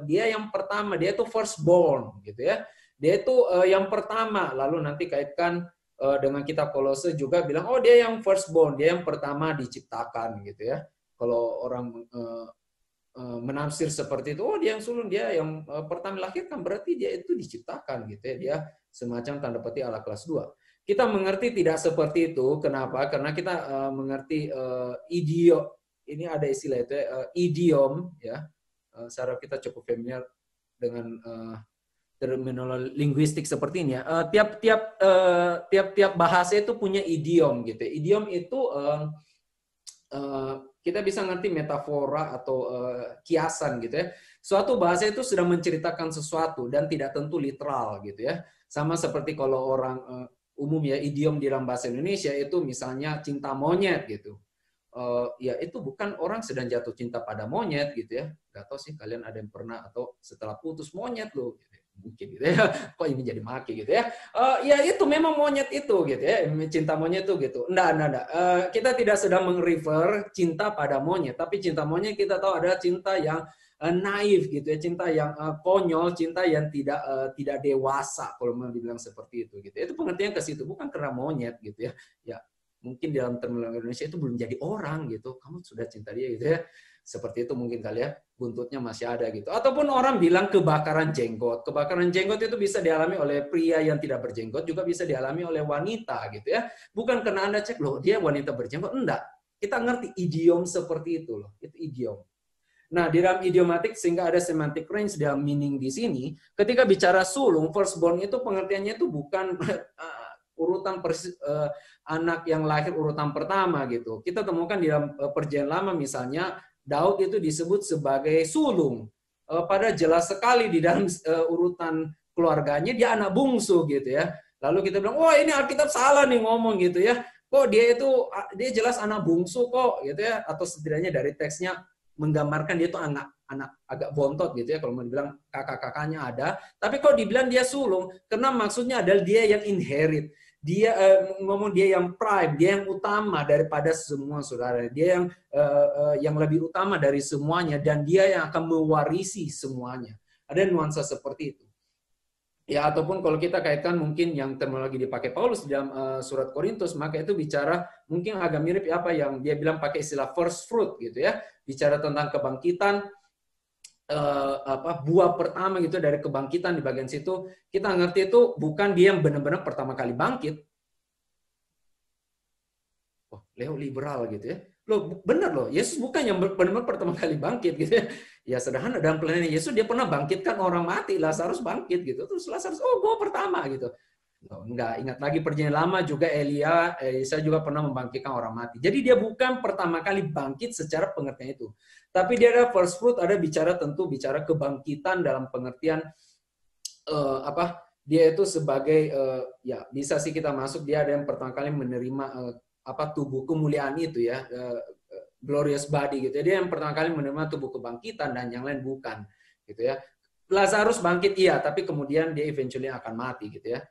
dia yang pertama, dia tuh firstborn gitu ya. Dia itu yang pertama. Lalu nanti kaitkan dengan kitab Kolose juga bilang, oh dia yang firstborn, dia yang pertama diciptakan gitu ya. Kalau orang menafsir seperti itu, oh dia yang sulung, dia yang pertama dilahirkan, berarti dia itu diciptakan gitu ya. Dia semacam tanda petik Allah kelas 2. Kita mengerti tidak seperti itu. Kenapa? Karena kita mengerti idiom, ini ada istilah itu idiom ya. Secara kita cukup familiar dengan terminologi linguistik seperti ini ya. Tiap bahasa itu punya idiom gitu. Idiom itu kita bisa ngerti metafora atau kiasan gitu ya. Suatu bahasa itu sudah menceritakan sesuatu dan tidak tentu literal gitu ya. Sama seperti kalau orang umum ya, idiom di dalam bahasa Indonesia itu misalnya cinta monyet gitu. Ya itu bukan orang sedang jatuh cinta pada monyet gitu ya. Gak tahu sih kalian ada yang pernah atau setelah putus monyet loh gitu. Mungkin gitu ya. Kok ini jadi maki gitu ya. Ya itu memang monyet itu gitu ya. Cinta monyet itu gitu. Enggak. Kita tidak sedang meng-refer cinta pada monyet, tapi cinta monyet kita tahu ada cinta yang naif gitu ya, cinta yang konyol, cinta yang tidak dewasa kalau mau dibilang seperti itu gitu. Itu pengertian ke situ, bukan karena monyet gitu ya. Ya, mungkin dalam terminologi Indonesia itu belum jadi orang gitu. Kamu sudah cinta dia gitu ya. Seperti itu mungkin kali ya, buntutnya masih ada gitu. Ataupun orang bilang kebakaran jenggot. Kebakaran jenggot itu bisa dialami oleh pria yang tidak berjenggot, juga bisa dialami oleh wanita gitu ya. Bukan karena Anda cek, loh dia wanita berjenggot. Enggak. Kita ngerti idiom seperti itu loh. Itu idiom. Nah, di dalam idiomatik sehingga ada semantic range dalam meaning di sini, ketika bicara sulung, firstborn itu pengertiannya itu bukan urutan anak yang lahir urutan pertama gitu. Kita temukan di dalam Perjanjian Lama misalnya Daud itu disebut sebagai sulung. Pada jelas sekali di dalam urutan keluarganya dia anak bungsu gitu ya. Lalu kita bilang, "Oh, ini Alkitab salah nih ngomong gitu ya. Kok dia jelas anak bungsu kok gitu ya, atau setidaknya dari teksnya menggambarkan dia itu anak agak bontot gitu ya, kalau mau dibilang kakak-kakaknya ada, tapi kok dibilang dia sulung karena maksudnya adalah dia yang inherit. Dia ngomong dia yang prime, dia yang utama daripada semua saudara. Dia yang lebih utama dari semuanya dan dia yang akan mewarisi semuanya. Ada nuansa seperti itu. Ya, ataupun kalau kita kaitkan mungkin yang terminologi dipakai Paulus dalam surat Korintus, maka itu bicara mungkin agak mirip apa yang dia bilang pakai istilah first fruit gitu ya, bicara tentang kebangkitan, buah pertama gitu dari kebangkitan di bagian situ. Kita ngerti itu bukan dia yang benar-benar pertama kali bangkit. Oh, Leo liberal gitu ya. Loh, benar loh, Yesus bukan yang benar-benar pertama kali bangkit gitu ya. Ya sederhana, dalam pelayanan Yesus dia pernah bangkitkan orang mati, Lazarus bangkit gitu. Terus Lazarus, oh gue pertama gitu. Oh, enggak, ingat lagi Perjanjian Lama juga Elisa juga pernah membangkitkan orang mati. Jadi dia bukan pertama kali bangkit secara pengertian itu. Tapi dia ada first fruit, ada bicara kebangkitan dalam pengertian dia itu sebagai ya bisa sih kita masuk, dia ada yang pertama kali menerima tubuh kemuliaan itu ya, glorious body gitu ya. Dia yang pertama kali menerima tubuh kebangkitan dan yang lain bukan gitu ya. Lazarus bangkit iya, tapi kemudian dia eventually akan mati gitu ya.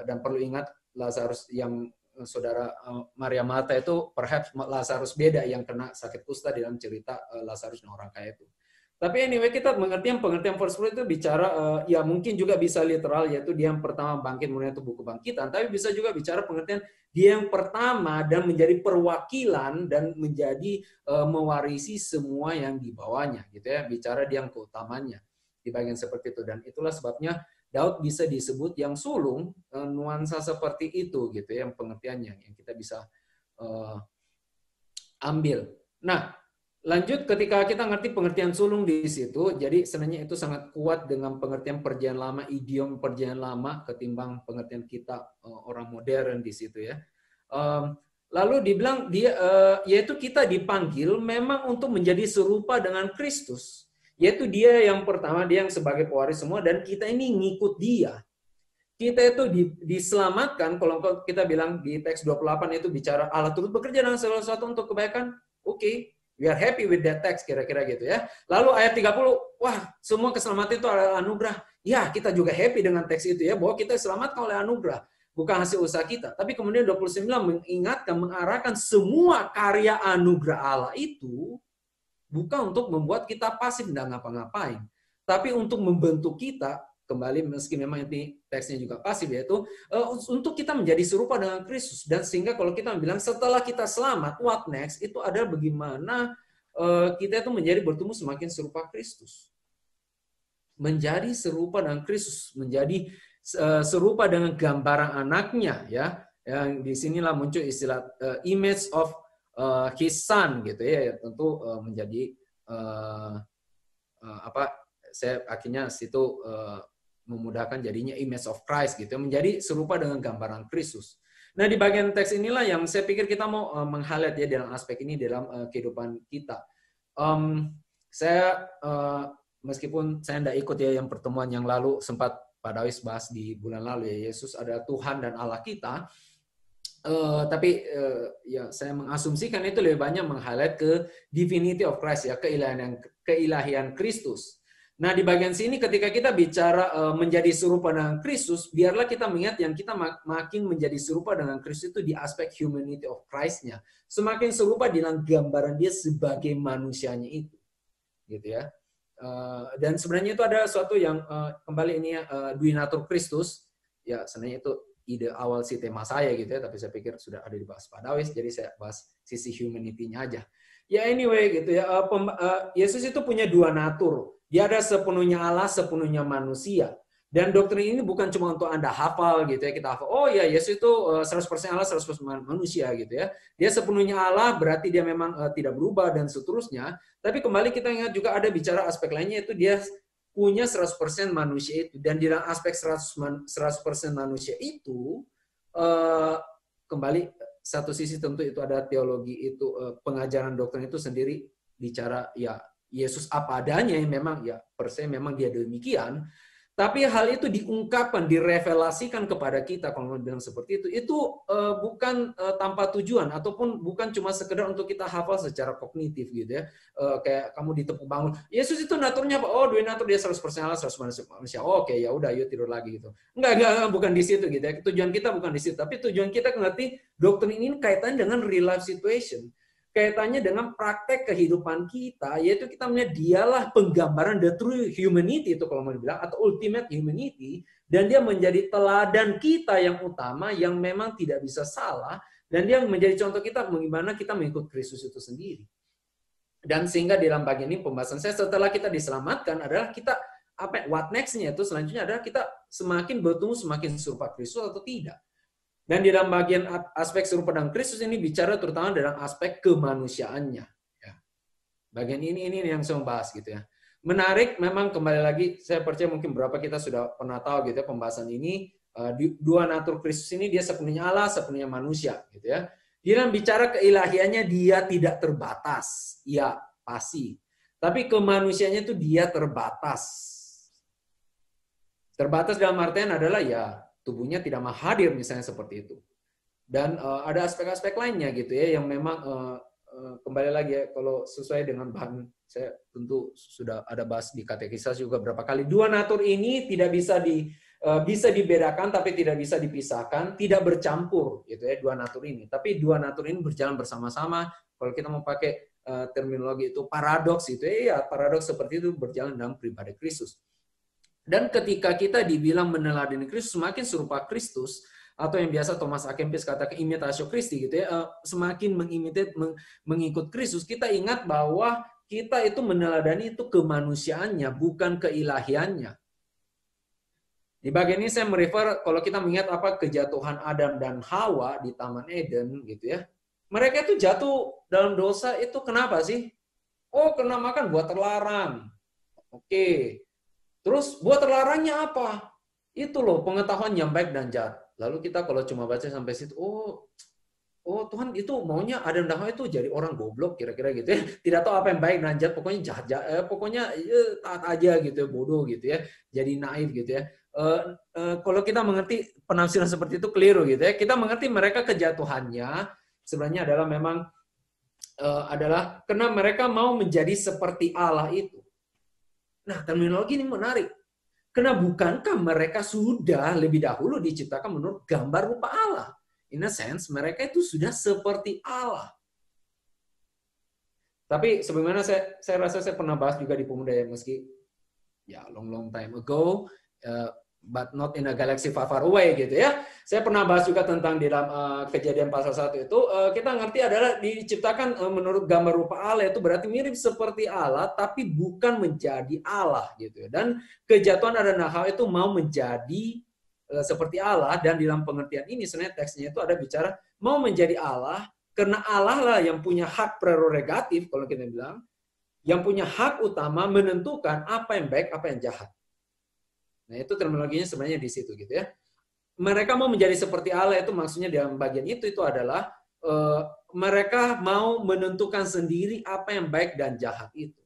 Dan perlu ingat Lazarus yang saudara Maria Martha itu perhaps Lazarus beda yang kena sakit kusta dalam cerita Lazarus dan orang kaya itu. Tapi anyway, kita pengertian first fruit itu bicara ya mungkin juga bisa literal, yaitu dia yang pertama bangkit menerima tubuh kebangkitan, tapi bisa juga bicara pengertian dia yang pertama dan menjadi perwakilan dan menjadi mewarisi semua yang di bawahnya gitu ya, bicara dia yang keutamanya di bagian seperti itu. Dan itulah sebabnya Daud bisa disebut yang sulung, nuansa seperti itu gitu ya, yang pengertiannya yang kita bisa ambil. Nah, lanjut ketika kita ngerti pengertian sulung di situ, jadi sebenarnya itu sangat kuat dengan pengertian Perjanjian Lama, idiom Perjanjian Lama ketimbang pengertian kita orang modern di situ ya. Lalu dibilang dia yaitu kita dipanggil memang untuk menjadi serupa dengan Kristus, yaitu dia yang pertama, dia yang sebagai pewaris semua dan kita ini ngikut dia. Kita itu diselamatkan, kalau kita bilang di teks 28 itu bicara Allah turut bekerja dalam segala sesuatu untuk kebaikan. Oke. We are happy with that text, kira-kira gitu ya. Lalu ayat 30, wah semua keselamatan itu adalah anugerah. Ya, kita juga happy dengan teks itu ya, bahwa kita diselamatkan oleh anugerah. Bukan hasil usaha kita. Tapi kemudian 29 mengingatkan, mengarahkan semua karya anugerah Allah itu bukan untuk membuat kita pasif dan ngapa-ngapain, tapi untuk membentuk kita kembali, meski memang ini teksnya juga pasif, yaitu untuk kita menjadi serupa dengan Kristus. Dan sehingga kalau kita bilang setelah kita selamat, what next, itu ada bagaimana kita itu menjadi bertumbuh semakin serupa Kristus. Menjadi serupa dengan Kristus, menjadi serupa dengan gambaran anaknya, ya. Yang disinilah muncul istilah image of his son, gitu ya. Tentu menjadi saya akhirnya situ memudahkan jadinya image of Christ, gitu, menjadi serupa dengan gambaran Kristus. Nah, di bagian teks inilah yang saya pikir kita mau meng-highlight ya dalam aspek ini dalam kehidupan kita. Saya meskipun saya tidak ikut ya yang pertemuan yang lalu, sempat Pak Dawis bahas di bulan lalu ya, Yesus adalah Tuhan dan Allah kita. Tapi ya saya mengasumsikan itu lebih banyak meng-highlight ke divinity of Christ ya, keilahian Kristus. Nah, di bagian sini ketika kita bicara menjadi serupa dengan Kristus, biarlah kita mengingat yang kita makin menjadi serupa dengan Kristus itu di aspek humanity of Christ-nya. Semakin serupa dalam gambaran dia sebagai manusianya itu. Gitu ya. Dan sebenarnya itu ada suatu yang kembali ini ya, Dui Natur Kristus. Ya, sebenarnya itu ide awal si tema saya gitu ya, tapi saya pikir sudah ada dibahas Pak Dawis, jadi saya bahas sisi humanity-nya aja. Ya anyway gitu ya, Yesus itu punya dua natur. Dia ada sepenuhnya Allah, sepenuhnya manusia. Dan doktrin ini bukan cuma untuk Anda hafal gitu ya, kita hafal, oh ya Yesus itu 100% Allah, 100% manusia gitu ya. Dia sepenuhnya Allah, berarti dia memang tidak berubah dan seterusnya. Tapi kembali kita ingat juga ada bicara aspek lainnya, itu dia punya 100% manusia itu. Dan di dalam aspek 100% manusia itu, kembali satu sisi tentu itu ada teologi, itu pengajaran doktrin itu sendiri bicara ya Yesus apa adanya, yang memang ya per se memang dia demikian. Tapi hal itu diungkapkan, direvelasikan kepada kita, kalau mau bilang seperti itu bukan tanpa tujuan, ataupun bukan cuma sekedar untuk kita hafal secara kognitif gitu ya. Kayak kamu ditepuk bangun, Yesus itu naturnya apa? Oh, dua natur, dia 100% Allah, 100% manusia. Oh, oke, ya udah, yuk tidur lagi gitu. Enggak, bukan di situ gitu ya. Tujuan kita bukan di situ, tapi tujuan kita ngerti doktrin ini kaitannya dengan real life situation. Kaitannya dengan praktek kehidupan kita, yaitu kita melihat dialah penggambaran the true humanity, itu kalau mau dibilang, atau ultimate humanity, dan dia menjadi teladan kita yang utama, yang memang tidak bisa salah, dan dia menjadi contoh kita bagaimana kita mengikut Kristus itu sendiri. Dan sehingga di dalam bagian ini pembahasan saya, setelah kita diselamatkan adalah kita, what next-nya itu selanjutnya adalah kita semakin bertumbuh semakin serupa Kristus atau tidak. Dan di dalam bagian aspek serupa dengan Kristus ini bicara terutama dalam aspek kemanusiaannya. Ya. Bagian ini yang saya bahas gitu ya. Menarik, memang kembali lagi saya percaya mungkin beberapa kita sudah pernah tahu gitu ya pembahasan ini. Dua natur Kristus ini dia sepenuhnya Allah, sepenuhnya manusia gitu ya. Di dalam bicara keilahiannya dia tidak terbatas, ya pasti. Tapi kemanusiaannya itu dia terbatas. Terbatas dalam artian adalah ya tubuhnya tidak mau hadir misalnya seperti itu. Dan ada aspek-aspek lainnya gitu ya yang memang kembali lagi ya, kalau sesuai dengan bahan saya tentu sudah ada bahas di katekisas juga berapa kali. Dua natur ini tidak bisa dibedakan tapi tidak bisa dipisahkan, tidak bercampur gitu ya dua natur ini. Tapi dua natur ini berjalan bersama-sama. Kalau kita mau pakai terminologi itu paradoks itu ya paradoks seperti itu berjalan dalam pribadi Kristus. Dan ketika kita dibilang meneladani Kristus, semakin serupa Kristus, atau yang biasa Thomas A. Kempis katakan imitatio Christi gitu ya, semakin mengikut Kristus, kita ingat bahwa kita itu meneladani itu kemanusiaannya, bukan keilahiannya. Di bagian ini saya merefer kalau kita mengingat apa kejatuhan Adam dan Hawa di Taman Eden gitu ya. Mereka itu jatuh dalam dosa itu kenapa sih? Oh, karena makan buah terlarang. Oke. Terus buat terlarangnya apa? Itu loh pengetahuan yang baik dan jahat. Lalu kita kalau cuma baca sampai situ, oh Tuhan itu maunya Adam dan Hawa itu jadi orang goblok kira-kira gitu ya. Tidak tahu apa yang baik dan jahat, pokoknya jahat, pokoknya taat aja gitu ya, bodoh gitu ya. Jadi naif gitu ya. Kalau kita mengerti penafsiran seperti itu keliru gitu ya. Kita mengerti mereka kejatuhannya sebenarnya adalah memang adalah karena mereka mau menjadi seperti Allah itu. Nah, terminologi ini menarik. Karena bukankah mereka sudah lebih dahulu diciptakan menurut gambar rupa Allah? In a sense, mereka itu sudah seperti Allah. Tapi sebagaimana saya rasa saya pernah bahas juga di Pemuda ya, meski ya long time ago, but not in a galaxy far far away gitu ya. Saya pernah bahas juga tentang di dalam Kejadian pasal 1 itu, kita ngerti adalah diciptakan menurut gambar rupa Allah, itu berarti mirip seperti Allah tapi bukan menjadi Allah gitu ya. Dan kejatuhan Adam dan Hawa itu mau menjadi seperti Allah, dan di dalam pengertian ini sebenarnya teksnya itu ada bicara mau menjadi Allah karena Allah lah yang punya hak prerogatif, kalau kita bilang, yang punya hak utama menentukan apa yang baik, apa yang jahat. Nah, itu terminologinya sebenarnya di situ gitu ya. Mereka mau menjadi seperti Allah, itu maksudnya dalam bagian itu adalah mereka mau menentukan sendiri apa yang baik dan jahat itu.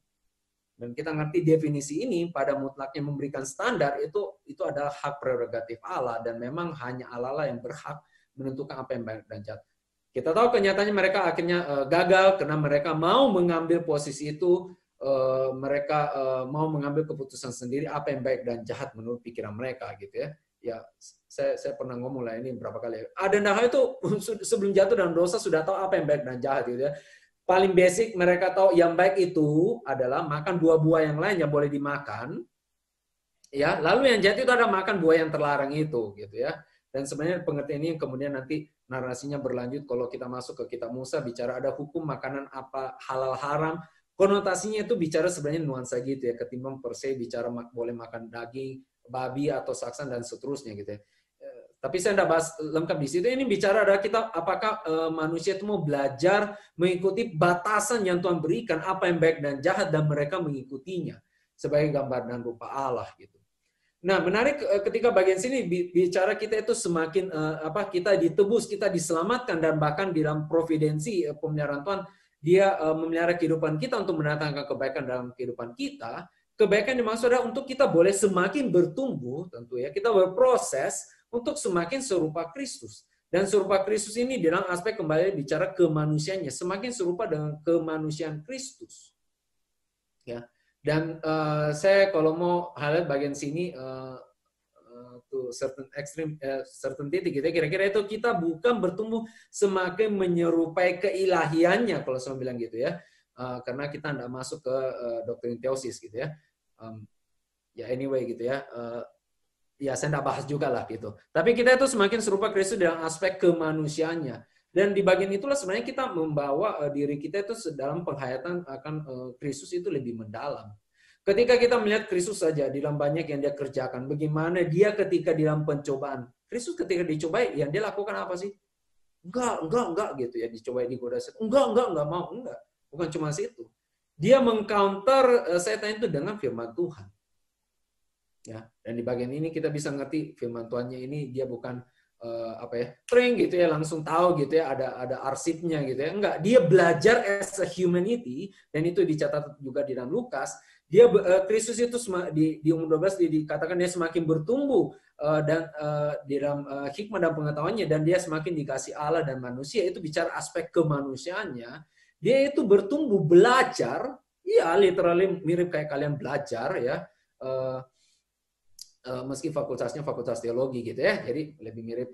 Dan kita ngerti definisi ini pada mutlaknya memberikan standar itu adalah hak prerogatif Allah, dan memang hanya Allah lah yang berhak menentukan apa yang baik dan jahat. Kita tahu kenyataannya mereka akhirnya gagal karena mereka mau mengambil posisi itu, mereka mau mengambil keputusan sendiri apa yang baik dan jahat menurut pikiran mereka gitu ya. Ya, saya pernah ngomong lah ini berapa kali. Adam dan Hawa itu sebelum jatuh dalam dosa sudah tahu apa yang baik dan jahat gitu ya. Paling basic mereka tahu yang baik itu adalah makan buah-buah yang lain yang boleh dimakan. Ya, lalu yang jahat itu adalah makan buah yang terlarang itu gitu ya. Dan sebenarnya pengertian ini kemudian nanti narasinya berlanjut kalau kita masuk ke kitab Musa, bicara ada hukum makanan apa halal haram. Konotasinya itu bicara sebenarnya nuansa gitu ya, ketimbang per se bicara boleh makan daging babi atau saksan dan seterusnya gitu ya. Tapi saya tidak bahas lengkap di situ. Ini bicara adalah kita apakah manusia itu mau belajar mengikuti batasan yang Tuhan berikan, apa yang baik dan jahat, dan mereka mengikutinya sebagai gambar dan rupa Allah gitu. Nah, menarik ketika bagian sini bicara kita itu semakin kita ditebus, kita diselamatkan, dan bahkan di dalam providensi pemeliharaan Tuhan, dia memelihara kehidupan kita untuk mendatangkan kebaikan dalam kehidupan kita. Kebaikan dimaksud adalah untuk kita boleh semakin bertumbuh, tentu ya, kita berproses untuk semakin serupa Kristus. Dan serupa Kristus ini dalam aspek kembali bicara kemanusiaannya, semakin serupa dengan kemanusiaan Kristus. Ya. Dan saya kalau mau highlight bagian sini to certain titik gitu, kira-kira itu kita bukan bertumbuh semakin menyerupai keilahiannya kalau saya bilang gitu ya, karena kita tidak masuk ke doktrin teosis gitu ya. Ya anyway gitu ya. Ya saya tidak bahas juga lah gitu. Tapi kita itu semakin serupa Kristus dalam aspek kemanusiaannya. Dan di bagian itulah sebenarnya kita membawa diri kita itu dalam penghayatan akan Kristus itu lebih mendalam. Ketika kita melihat Kristus saja di dalam banyak yang dia kerjakan, bagaimana dia ketika di dalam pencobaan. Kristus ketika dicobai, yang dia lakukan apa sih? Enggak gitu ya, dicobai digoda setan. Enggak mau, enggak. Bukan cuma situ. Dia mengcounter setan itu dengan firman Tuhan. Ya, dan di bagian ini kita bisa ngerti firman Tuhannya ini dia bukan tring gitu ya, langsung tahu gitu ya, ada arsipnya gitu ya. Enggak, dia belajar as a humanity, dan itu dicatat juga di dalam Lukas. Dia Kristus itu di umur 12 dikatakan dia semakin bertumbuh dan di dalam hikmah dan pengetahuannya, dan dia semakin dikasih Allah dan manusia. Itu bicara aspek kemanusiaannya. Dia itu bertumbuh belajar, ya literally mirip kayak kalian belajar ya. Meski fakultasnya fakultas teologi gitu ya, jadi lebih mirip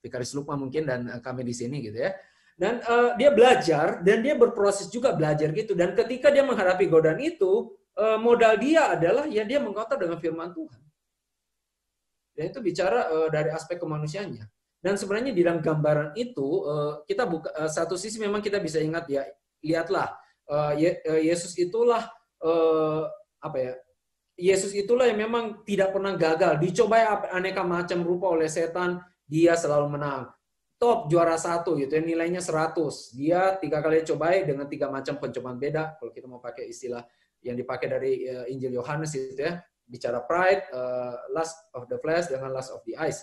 Vikaris Lukman mungkin dan kami di sini gitu ya. Dan dia belajar dan dia berproses juga belajar gitu. Dan ketika dia menghadapi godaan itu, modal dia adalah ya dia mengkotor dengan firman Tuhan. Dan itu bicara dari aspek kemanusiaannya. Dan sebenarnya di dalam gambaran itu kita buka satu sisi memang kita bisa ingat ya, lihatlah Yesus itulah Yesus itulah yang memang tidak pernah gagal. Dicobai aneka macam rupa oleh setan, dia selalu menang. Top juara 1 gitu ya, nilainya 100. Dia 3 kali cobai dengan 3 macam pencobaan beda. Kalau kita mau pakai istilah yang dipakai dari Injil Yohanes itu ya, bicara pride, lust of the flesh dengan lust of the eyes.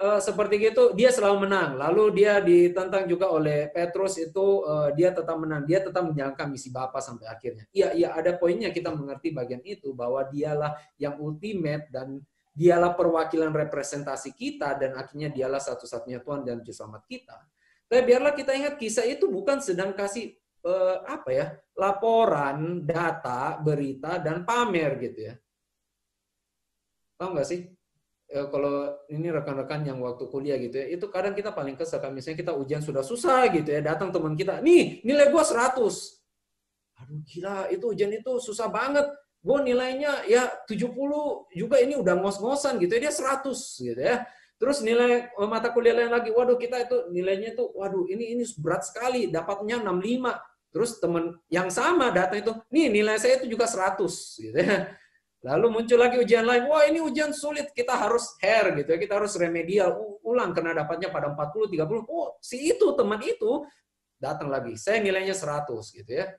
Seperti itu dia selalu menang. Lalu dia ditentang juga oleh Petrus itu, dia tetap menang. Dia tetap menjalankan misi Bapa sampai akhirnya. Iya, ada poinnya kita mengerti bagian itu bahwa dialah yang ultimate dan dialah perwakilan representasi kita, dan akhirnya dialah satu-satunya Tuhan dan Juru Selamat kita. Tapi biarlah kita ingat kisah itu bukan sedang kasih laporan, data, berita dan pamer gitu ya. Tahu nggak sih? Kalau ini rekan-rekan yang waktu kuliah gitu ya, itu kadang kita paling kesel, misalnya kita ujian sudah susah gitu ya, datang teman kita, nih nilai gua 100. Aduh gila, itu ujian itu susah banget. Gue nilainya ya 70 juga, ini udah ngos-ngosan gitu ya, dia 100 gitu ya. Terus nilai mata kuliah lain lagi, waduh kita itu nilainya tuh, waduh ini berat sekali, dapatnya 65. Terus teman yang sama datang itu, nih nilai saya itu juga 100 gitu ya. Lalu muncul lagi ujian lain, wah ini ujian sulit, kita harus hair gitu ya, kita harus remedial, ulang karena dapatnya pada 40, 30. Oh, si itu teman itu datang lagi, saya nilainya 100 gitu ya.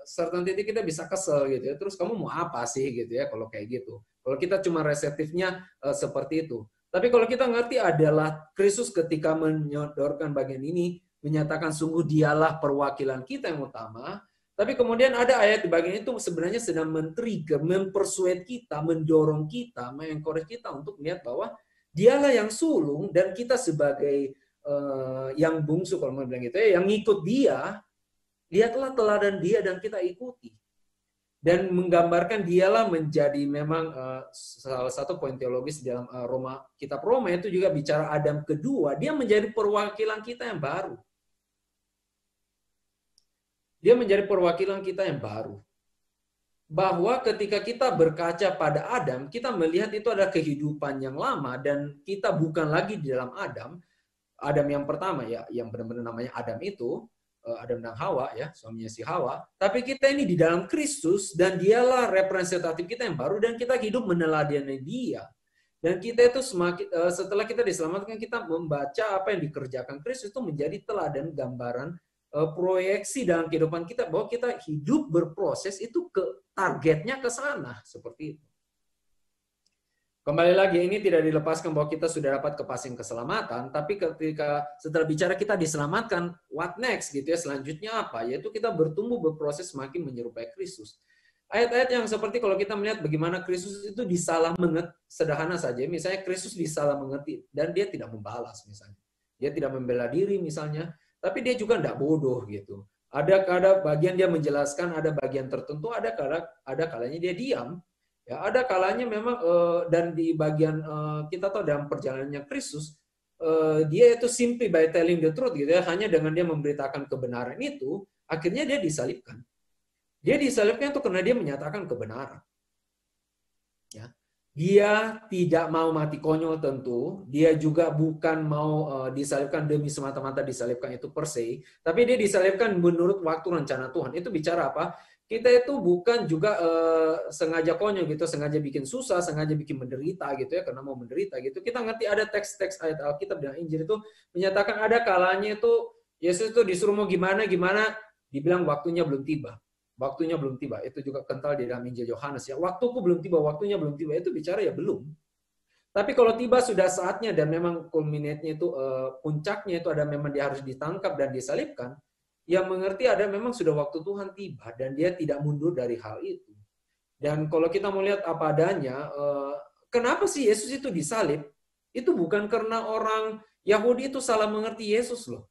Certain titik kita bisa kesel gitu ya. Terus kamu mau apa sih gitu ya kalau kayak gitu. Kalau kita cuma reseptifnya seperti itu. Tapi kalau kita ngerti adalah Kristus ketika menyodorkan bagian ini menyatakan sungguh dialah perwakilan kita yang utama. Tapi kemudian ada ayat di bagian itu sebenarnya sedang men-trigger, mempersuade kita, mendorong kita, mengencourage kita untuk melihat bahwa dialah yang sulung dan kita sebagai yang bungsu kalau mau bilang gitu ya, yang ngikut dia. Lihatlah teladan dia dan kita ikuti. Dan menggambarkan dialah menjadi memang salah satu poin teologis dalam kitab Roma itu juga bicara Adam kedua. Dia menjadi perwakilan kita yang baru. Dia menjadi perwakilan kita yang baru. Bahwa ketika kita berkaca pada Adam, kita melihat itu ada kehidupan yang lama dan kita bukan lagi di dalam Adam. Adam yang pertama ya, yang benar-benar namanya Adam itu, Adam dan Hawa ya, suaminya si Hawa. Tapi kita ini di dalam Kristus dan dialah representatif kita yang baru dan kita hidup meneladani dia. Dan kita itu semakin setelah kita diselamatkan kita membaca apa yang dikerjakan Kristus itu menjadi teladan gambaran proyeksi dalam kehidupan kita bahwa kita hidup berproses itu ke targetnya ke sana seperti itu. Kembali lagi, ini tidak dilepaskan bahwa kita sudah dapat kepastian keselamatan, tapi ketika setelah bicara kita diselamatkan, what next gitu ya, selanjutnya apa? Yaitu kita bertumbuh berproses semakin menyerupai Kristus. Ayat-ayat yang seperti kalau kita melihat bagaimana Kristus itu disalah mengerti, sederhana saja, misalnya Kristus disalah mengerti dan dia tidak membalas misalnya. Dia tidak membela diri misalnya, tapi dia juga tidak bodoh gitu. Ada bagian dia menjelaskan, ada bagian tertentu, ada kalanya dia diam. Ya, ada kalanya memang dan di bagian kita tahu dalam perjalanannya Kristus dia itu simply by telling the truth gitu ya, hanya dengan dia memberitakan kebenaran itu akhirnya dia disalibkan. Dia disalibkan itu karena dia menyatakan kebenaran. Ya. Dia tidak mau mati konyol tentu, dia juga bukan mau disalibkan demi semata-mata disalibkan itu per se, tapi dia disalibkan menurut waktu rencana Tuhan. Itu bicara apa? Kita itu bukan juga sengaja konyol gitu, sengaja bikin susah, sengaja bikin menderita gitu ya, karena mau menderita gitu. Kita ngerti ada teks-teks ayat Alkitab dan Injil itu menyatakan ada kalanya itu Yesus itu disuruh mau gimana, dibilang waktunya belum tiba. Waktunya belum tiba. Itu juga kental di dalam Injil Yohanes ya. Waktuku belum tiba, waktunya belum tiba. Itu bicara ya belum. Tapi kalau tiba sudah saatnya dan memang kulminatnya itu puncaknya itu ada memang dia harus ditangkap dan disalibkan, yang mengerti ada memang sudah waktu Tuhan tiba dan dia tidak mundur dari hal itu. Dan kalau kita melihat apa adanya, kenapa sih Yesus itu disalib? Itu bukan karena orang Yahudi itu salah mengerti Yesus loh.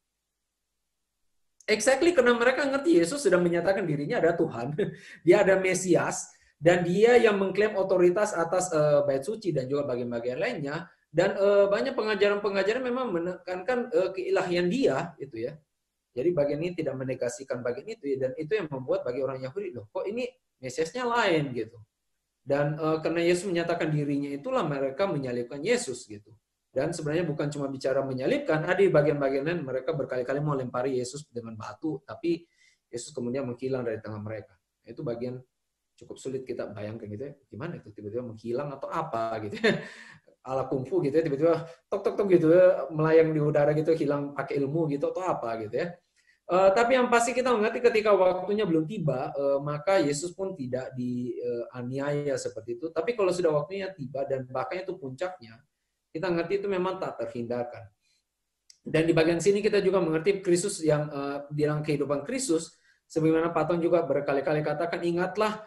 Exactly karena mereka ngerti Yesus sudah menyatakan dirinya ada Tuhan, dia ada Mesias, dan dia yang mengklaim otoritas atas bait suci dan juga bagian-bagian lainnya. Dan banyak pengajaran-pengajaran memang menekankan keilahian dia, itu ya. Jadi bagian ini tidak menegasikan bagian itu ya, dan itu yang membuat bagi orang Yahudi loh, kok ini Mesiasnya lain gitu. Dan karena Yesus menyatakan dirinya itulah mereka menyalibkan Yesus gitu. Dan sebenarnya bukan cuma bicara menyalibkan, ada di bagian-bagian lain mereka berkali-kali mau lempari Yesus dengan batu, tapi Yesus kemudian menghilang dari tengah mereka. Itu bagian cukup sulit kita bayangkan gitu ya. Gimana itu tiba-tiba menghilang atau apa gitu ya. Ala kungfu gitu ya, tiba-tiba tok gitu ya, melayang di udara gitu, hilang pakai ilmu gitu atau apa gitu ya. Tapi yang pasti kita mengerti ketika waktunya belum tiba, maka Yesus pun tidak dianiaya seperti itu. Tapi kalau sudah waktunya tiba dan bahkan itu puncaknya, kita mengerti itu memang tak terhindarkan. Dan di bagian sini kita juga mengerti Kristus yang di dalam kehidupan Kristus, sebagaimana Paton juga berkali-kali katakan, ingatlah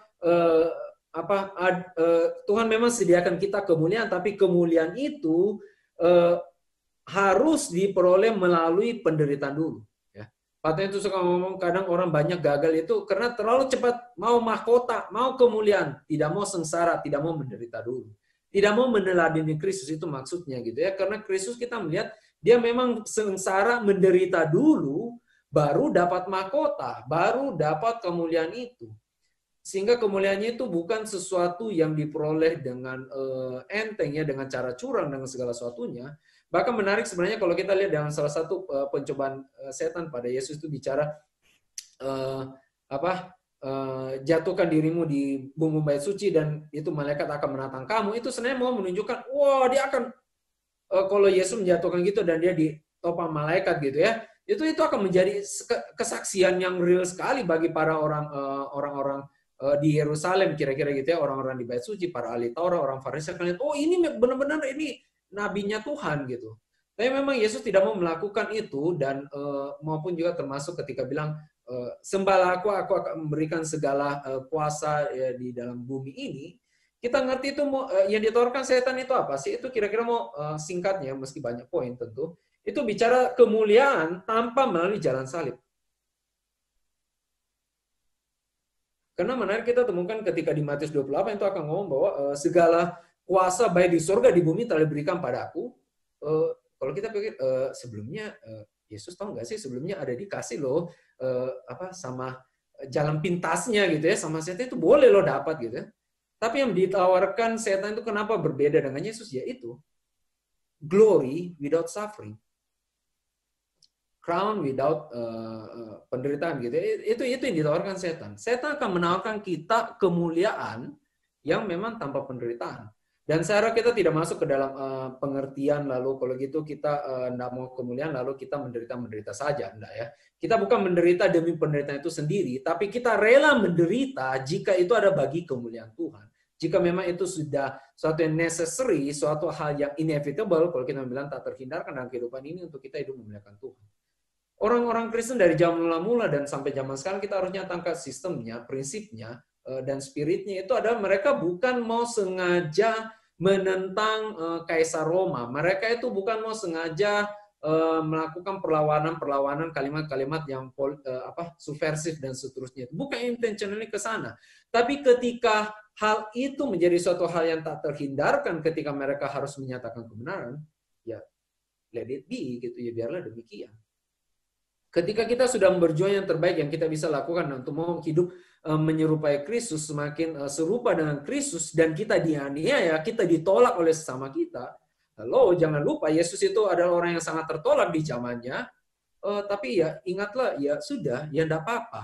Tuhan memang sediakan kita kemuliaan, tapi kemuliaan itu harus diperoleh melalui penderitaan dulu. Paton itu suka ngomong kadang orang banyak gagal itu karena terlalu cepat mau mahkota, mau kemuliaan, tidak mau sengsara, tidak mau menderita dulu. Tidak mau meneladani Kristus itu maksudnya gitu ya. Karena Kristus kita melihat dia memang sengsara menderita dulu, baru dapat mahkota, baru dapat kemuliaan itu. Sehingga kemuliaannya itu bukan sesuatu yang diperoleh dengan enteng ya, dengan cara curang, dengan segala sesuatunya. Bahkan menarik sebenarnya kalau kita lihat dalam salah satu pencobaan setan pada Yesus itu bicara jatuhkan dirimu di bumbung bait suci dan itu malaikat akan menantang kamu. Itu sebenarnya mau menunjukkan, wah dia akan kalau Yesus menjatuhkan gitu dan dia ditopang malaikat gitu ya, itu akan menjadi kesaksian yang real sekali bagi para orang-orang di Yerusalem kira-kira gitu ya, orang-orang di bait suci, para ahli Taurat, orang Farisi akan lihat, oh ini benar-benar ini nabinya Tuhan gitu. Tapi memang Yesus tidak mau melakukan itu dan maupun juga termasuk ketika bilang sembahlah aku akan memberikan segala kuasa di dalam bumi ini. Kita ngerti itu yang ditawarkan setan itu apa sih? Itu kira-kira mau singkatnya, meski banyak poin tentu. Itu bicara kemuliaan tanpa melalui jalan salib. Karena menarik kita temukan ketika di Matius 28 itu akan ngomong bahwa segala kuasa baik di surga di bumi telah diberikan padaku. Kalau kita pikir sebelumnya Yesus tahu nggak sih sebelumnya ada dikasih loh sama jalan pintasnya gitu ya, sama setan itu boleh lo dapat gitu ya. Tapi yang ditawarkan setan itu kenapa berbeda dengan Yesus? Yaitu glory without suffering, crown without penderitaan gitu. Itu yang ditawarkan setan. Setan akan menawarkan kita kemuliaan yang memang tanpa penderitaan. Dan saya harap kita tidak masuk ke dalam pengertian lalu kalau gitu kita tidak mau kemuliaan lalu kita menderita saja, enggak ya. Kita bukan menderita demi penderitaan itu sendiri, tapi kita rela menderita jika itu ada bagi kemuliaan Tuhan. Jika memang itu sudah suatu yang necessary, suatu hal yang inevitable, kalau kita bilang tak terhindarkan dalam kehidupan ini untuk kita hidup memuliakan Tuhan. Orang-orang Kristen dari zaman mula-mula dan sampai zaman sekarang kita harusnya tangkap sistemnya, prinsipnya, dan spiritnya itu adalah mereka bukan mau sengaja menentang Kaisar Roma. Mereka itu bukan mau sengaja melakukan perlawanan kalimat-kalimat yang subversif dan seterusnya. Bukan intentionally ke sana. Tapi ketika hal itu menjadi suatu hal yang tak terhindarkan ketika mereka harus menyatakan kebenaran, ya let it be gitu ya, biarlah demikian. Ketika kita sudah berjuang yang terbaik yang kita bisa lakukan untuk mau hidup menyerupai Kristus, semakin serupa dengan Kristus, dan kita dianiaya, kita ditolak oleh sesama kita. Lalu jangan lupa Yesus itu adalah orang yang sangat tertolak di zamannya, tapi ya ingatlah, ya sudah, ya enggak apa-apa.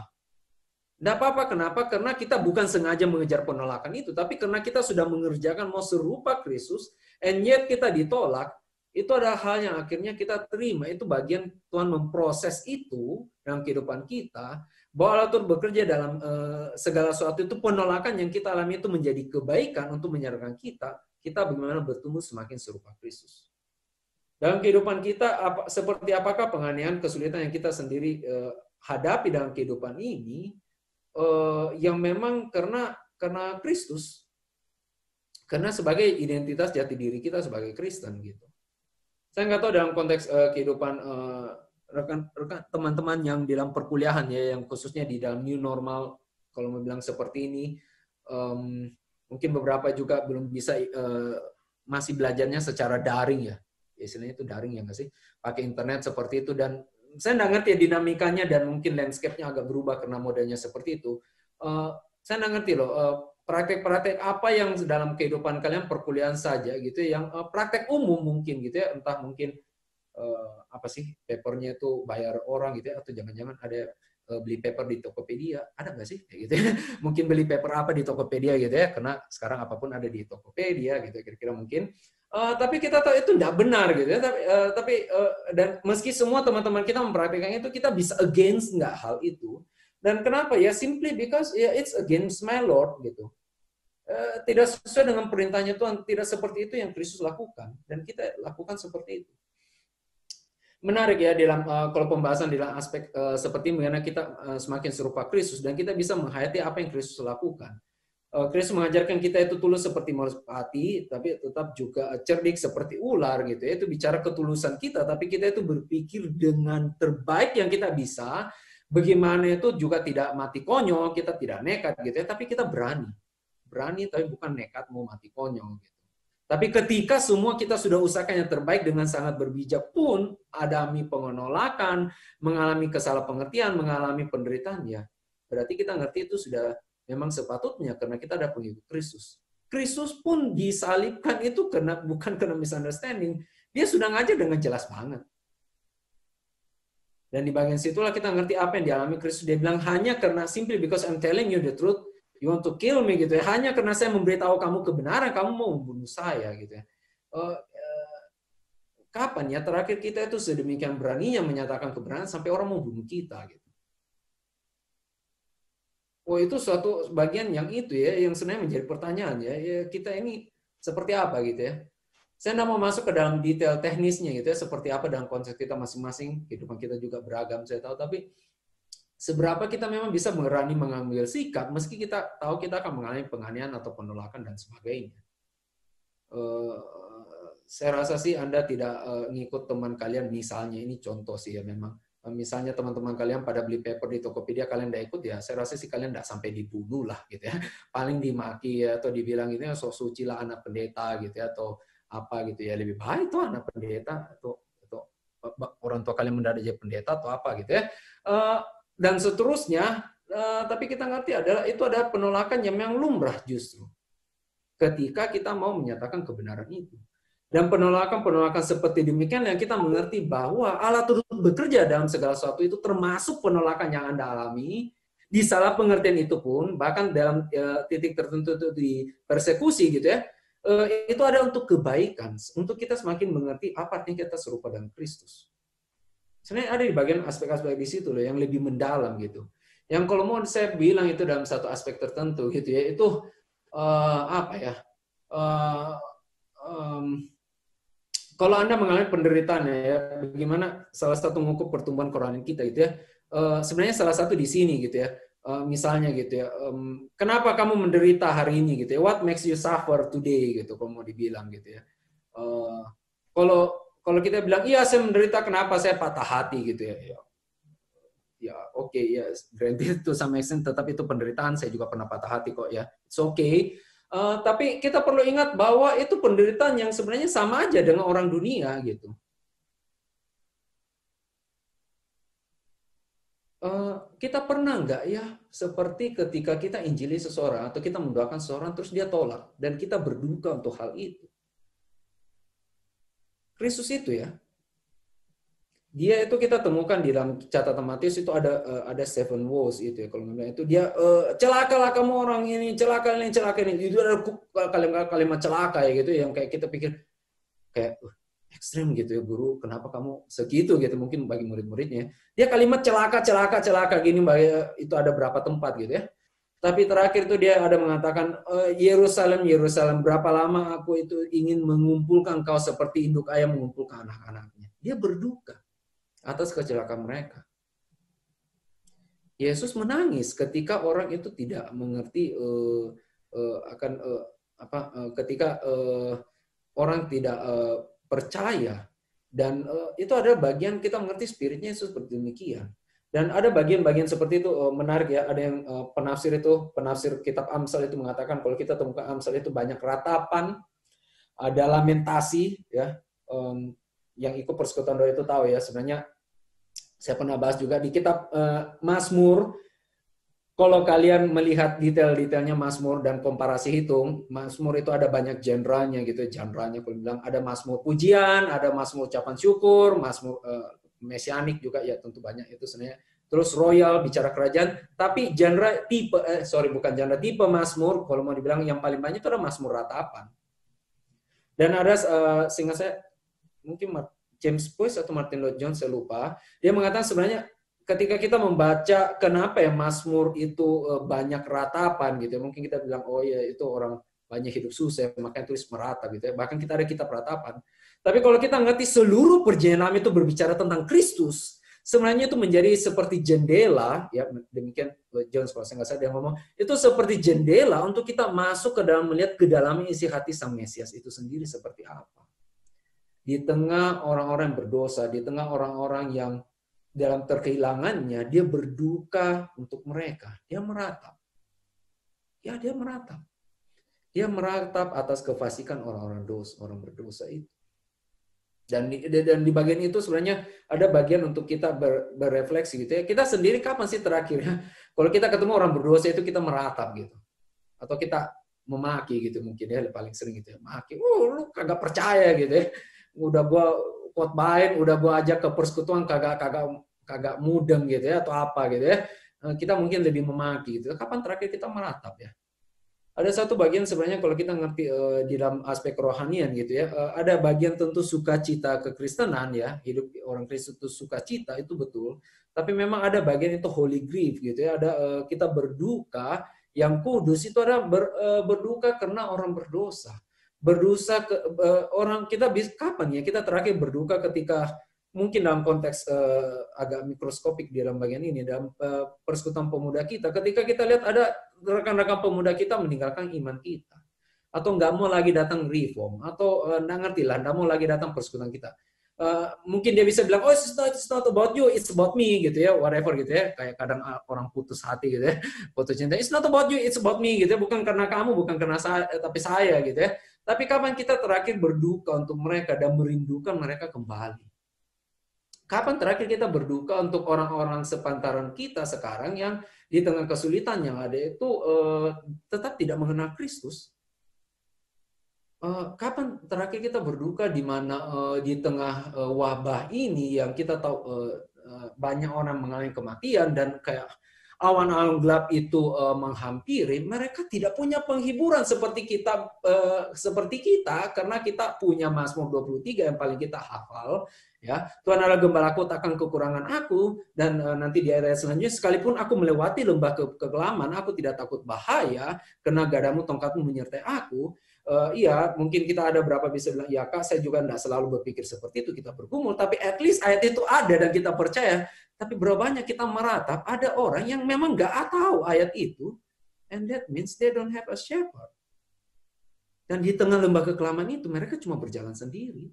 Enggak apa-apa, kenapa? Karena kita bukan sengaja mengejar penolakan itu, tapi karena kita sudah mengerjakan mau serupa Kristus, and yet kita ditolak. Itu adalah hal yang akhirnya kita terima. Itu bagian Tuhan memproses itu dalam kehidupan kita. Bahwa Allah turut bekerja dalam segala sesuatu itu, penolakan yang kita alami itu menjadi kebaikan untuk menyadarkan kita bagaimana bertumbuh semakin serupa Kristus. Dalam kehidupan kita, seperti apakah penganiayaan, kesulitan yang kita sendiri hadapi dalam kehidupan ini, yang memang karena Kristus, karena sebagai identitas jati diri kita sebagai Kristen gitu. Saya nggak tahu dalam konteks kehidupan rekan-rekan teman-teman yang di dalam perkuliahan ya, yang khususnya di dalam new normal, kalau mau bilang seperti ini, mungkin beberapa juga belum bisa masih belajarnya secara daring ya, istilahnya itu daring ya nggak sih, pakai internet seperti itu, dan saya nggak ngerti ya dinamikanya dan mungkin landscape-nya agak berubah karena modelnya seperti itu. Saya nggak ngerti loh. Praktek-praktek apa yang dalam kehidupan kalian perkuliahan saja gitu yang praktek umum mungkin gitu ya, entah mungkin apa sih papernya itu bayar orang gitu ya, atau jangan-jangan ada beli paper di Tokopedia, ada nggak sih kayak gitu ya? Mungkin beli paper apa di Tokopedia gitu ya, karena sekarang apapun ada di Tokopedia gitu kira-kira mungkin. Tapi kita tahu itu tidak benar gitu ya, dan meski semua teman-teman kita mempraktikkannya itu, kita bisa against nggak hal itu. Dan kenapa ya? Simply because ya it's against my Lord gitu. Tidak sesuai dengan perintahnya Tuhan, tidak seperti itu yang Kristus lakukan, dan kita lakukan seperti itu. Menarik ya dalam kalau pembahasan dalam aspek seperti bagaimana kita semakin serupa Kristus dan kita bisa menghayati apa yang Kristus lakukan. Kristus mengajarkan kita itu tulus seperti merpati, tapi tetap juga cerdik seperti ular gitu ya. Itu bicara ketulusan kita, tapi kita itu berpikir dengan terbaik yang kita bisa. Bagaimana itu juga tidak mati konyol, kita tidak nekat gitu ya, tapi kita berani tapi bukan nekat mau mati konyol gitu. Tapi ketika semua kita sudah usahakan yang terbaik dengan sangat berbijak pun, adami penolakan, mengalami kesalahpengertian, mengalami penderitaan, ya berarti kita ngerti itu sudah memang sepatutnya karena kita ada pengikut Kristus. Kristus pun disalibkan itu karena bukan karena misunderstanding, dia sudah ngajar dengan jelas banget. Dan di bagian situlah kita ngerti apa yang dialami Kristus. Dia bilang hanya karena simply because I'm telling you the truth, you want to kill me gitu ya. Hanya karena saya memberitahu kamu kebenaran, kamu mau membunuh saya gitu ya. Kapan ya terakhir kita itu sedemikian beraninya menyatakan kebenaran sampai orang mau bunuh kita gitu. Oh itu suatu bagian yang itu ya, yang sebenarnya menjadi pertanyaan ya. Kita ini seperti apa gitu ya. Saya tidak mau masuk ke dalam detail teknisnya gitu ya, seperti apa dalam konsep kita masing-masing, kehidupan kita juga beragam, saya tahu, tapi seberapa kita memang bisa berani mengambil sikap, meski kita tahu kita akan mengalami penganiayaan atau penolakan dan sebagainya. Saya rasa sih Anda tidak ngikut teman kalian, misalnya ini contoh sih ya memang, misalnya teman-teman kalian pada beli paper di Tokopedia, kalian tidak ikut ya, saya rasa sih kalian tidak sampai dibunuh lah gitu ya, paling dimaki ya, atau dibilang itu ya sok suci lah anak pendeta gitu ya, atau apa gitu ya, lebih baik tuh anak pendeta atau orang tua kalian mendadak jadi pendeta atau apa gitu ya, dan seterusnya. Tapi kita ngerti itu ada penolakan yang memang lumrah justru ketika kita mau menyatakan kebenaran itu. Dan penolakan seperti demikian yang kita mengerti bahwa Allah turut bekerja dalam segala sesuatu itu, termasuk penolakan yang Anda alami. Di salah pengertian itu pun, bahkan dalam titik tertentu itu di persekusi gitu ya, itu ada untuk kebaikan, untuk kita semakin mengerti apa artinya kita serupa dengan Kristus. Sebenarnya ada di bagian aspek-aspek di situ loh yang lebih mendalam gitu. Yang kalau mau saya bilang itu dalam satu aspek tertentu gitu ya, itu apa ya? Kalau Anda mengalami penderitaan ya, bagaimana salah satu mengukur pertumbuhan kerohanian kita gitu ya. Sebenarnya salah satu di sini gitu ya. Misalnya gitu ya, kenapa kamu menderita hari ini gitu ya? What makes you suffer today gitu, kalau mau dibilang gitu ya. Kalau kita bilang iya saya menderita, kenapa saya patah hati gitu ya? Ya oke, ya granted itu sama extent, tetap itu penderitaan, saya juga pernah patah hati kok ya. It's okay. Tapi kita perlu ingat bahwa itu penderitaan yang sebenarnya sama aja dengan orang dunia gitu. Kita pernah nggak ya seperti ketika kita injili seseorang atau kita mendoakan seseorang terus dia tolak dan kita berduka untuk hal itu. Kristus itu ya, dia itu kita temukan di dalam catatan Matius itu ada seven woes itu ya, kalau nggak itu dia celakalah kamu orang ini, celaka ini itu ada kalimat celaka ya gitu yang kayak kita pikir kayak ekstrim gitu ya, guru kenapa kamu segitu gitu, mungkin bagi murid-muridnya dia kalimat celaka gini, itu ada berapa tempat gitu ya, tapi terakhir itu dia ada mengatakan Yerusalem berapa lama aku itu ingin mengumpulkan kau seperti induk ayam mengumpulkan anak-anaknya. Dia berduka atas kecelakaan mereka. Yesus menangis ketika orang itu tidak mengerti ketika orang tidak percaya, dan itu ada bagian kita mengerti spiritnya Yesus seperti demikian. Dan ada bagian-bagian seperti itu menarik ya, ada yang penafsir kitab Amsal itu mengatakan kalau kita temukan Amsal itu banyak ratapan, ada lamentasi ya, yang ikut persekutuan doa itu tahu ya, sebenarnya saya pernah bahas juga di kitab Mazmur. Kalau kalian melihat detail-detailnya Mazmur dan komparasi hitung, Mazmur itu ada banyak genrenya gitu, genrenya kalau bilang ada Mazmur pujian, ada Mazmur ucapan syukur, Mazmur mesianik juga ya, tentu banyak itu sebenarnya. Terus royal bicara kerajaan, tapi tipe Mazmur kalau mau dibilang yang paling banyak itu ada Mazmur ratapan. Dan ada seingat saya mungkin James Boyce atau Martin Lloyd-Jones saya lupa, dia mengatakan sebenarnya ketika kita membaca kenapa ya Mazmur itu banyak ratapan gitu ya, mungkin kita bilang oh ya itu orang banyak hidup susah makanya tulis meratap gitu ya, bahkan kita ada kitab ratapan. Tapi kalau kita ngerti seluruh perjalanan itu berbicara tentang Kristus, sebenarnya itu menjadi seperti jendela ya, demikian Jones kalau saya nggak salah dia ngomong, itu seperti jendela untuk kita masuk ke dalam, melihat ke dalam isi hati Sang Mesias itu sendiri seperti apa. Di tengah orang-orang yang berdosa, di tengah orang-orang yang dalam terkehilangannya, dia berduka untuk mereka. Dia meratap. Ya, dia meratap. Dia meratap atas kefasikan orang-orang orang berdosa itu. Dan di bagian itu sebenarnya ada bagian untuk kita berefleksi gitu ya. Kita sendiri kapan sih terakhir ya? Kalau kita ketemu orang berdosa itu kita meratap gitu. Atau kita memaki gitu mungkin ya paling sering gitu ya. Maki, lu kagak percaya gitu ya. Udah gua khotbahin, udah gua ajak ke persekutuan kagak mudeng gitu ya atau apa gitu ya. Kita mungkin lebih memaki gitu. Kapan terakhir kita meratap ya? Ada satu bagian sebenarnya kalau kita ngerti di dalam aspek kerohanian gitu ya, ada bagian tentu sukacita kekristenan ya, hidup orang Kristen itu sukacita itu betul, tapi memang ada bagian itu holy grief gitu ya, ada kita berduka yang kudus itu ada berduka karena orang berdosa. Berdosa ke orang kita kapan ya kita terakhir berduka ketika mungkin dalam konteks agak mikroskopik di dalam bagian ini dalam persekutuan pemuda kita ketika kita lihat ada rekan-rekan pemuda kita meninggalkan iman kita atau nggak mau lagi datang reform atau nggak ngerti lah nggak mau lagi datang persekutuan kita mungkin dia bisa bilang oh it's not about you it's about me gitu ya whatever gitu ya kayak kadang orang putus hati gitu ya putus cinta it's not about you it's about me gitu ya bukan karena kamu bukan karena saya tapi saya gitu ya tapi kapan kita terakhir berduka untuk mereka dan merindukan mereka kembali. Kapan terakhir kita berduka untuk orang-orang sepantaran kita sekarang yang di tengah kesulitan yang ada itu tetap tidak mengenal Kristus? Kapan terakhir kita berduka di mana di tengah wabah ini yang kita tahu banyak orang mengalami kematian dan kayak awan-awan gelap itu menghampiri, mereka tidak punya penghiburan seperti kita karena kita punya Mazmur 23 yang paling kita hafal ya. Tuhan adalah gembalaku takkan kekurangan aku dan nanti di ayat selanjutnya sekalipun aku melewati lembah kegelaman aku tidak takut bahaya karena gadamu tongkatmu menyertai aku. Iya, mungkin kita ada berapa bisa bilang, ya Kak, saya juga tidak selalu berpikir seperti itu, kita bergumul, tapi at least ayat itu ada dan kita percaya. Tapi berapa banyak kita meratap, ada orang yang memang nggak tahu ayat itu, and that means they don't have a shepherd. Dan di tengah lembah kekelaman itu, mereka cuma berjalan sendiri.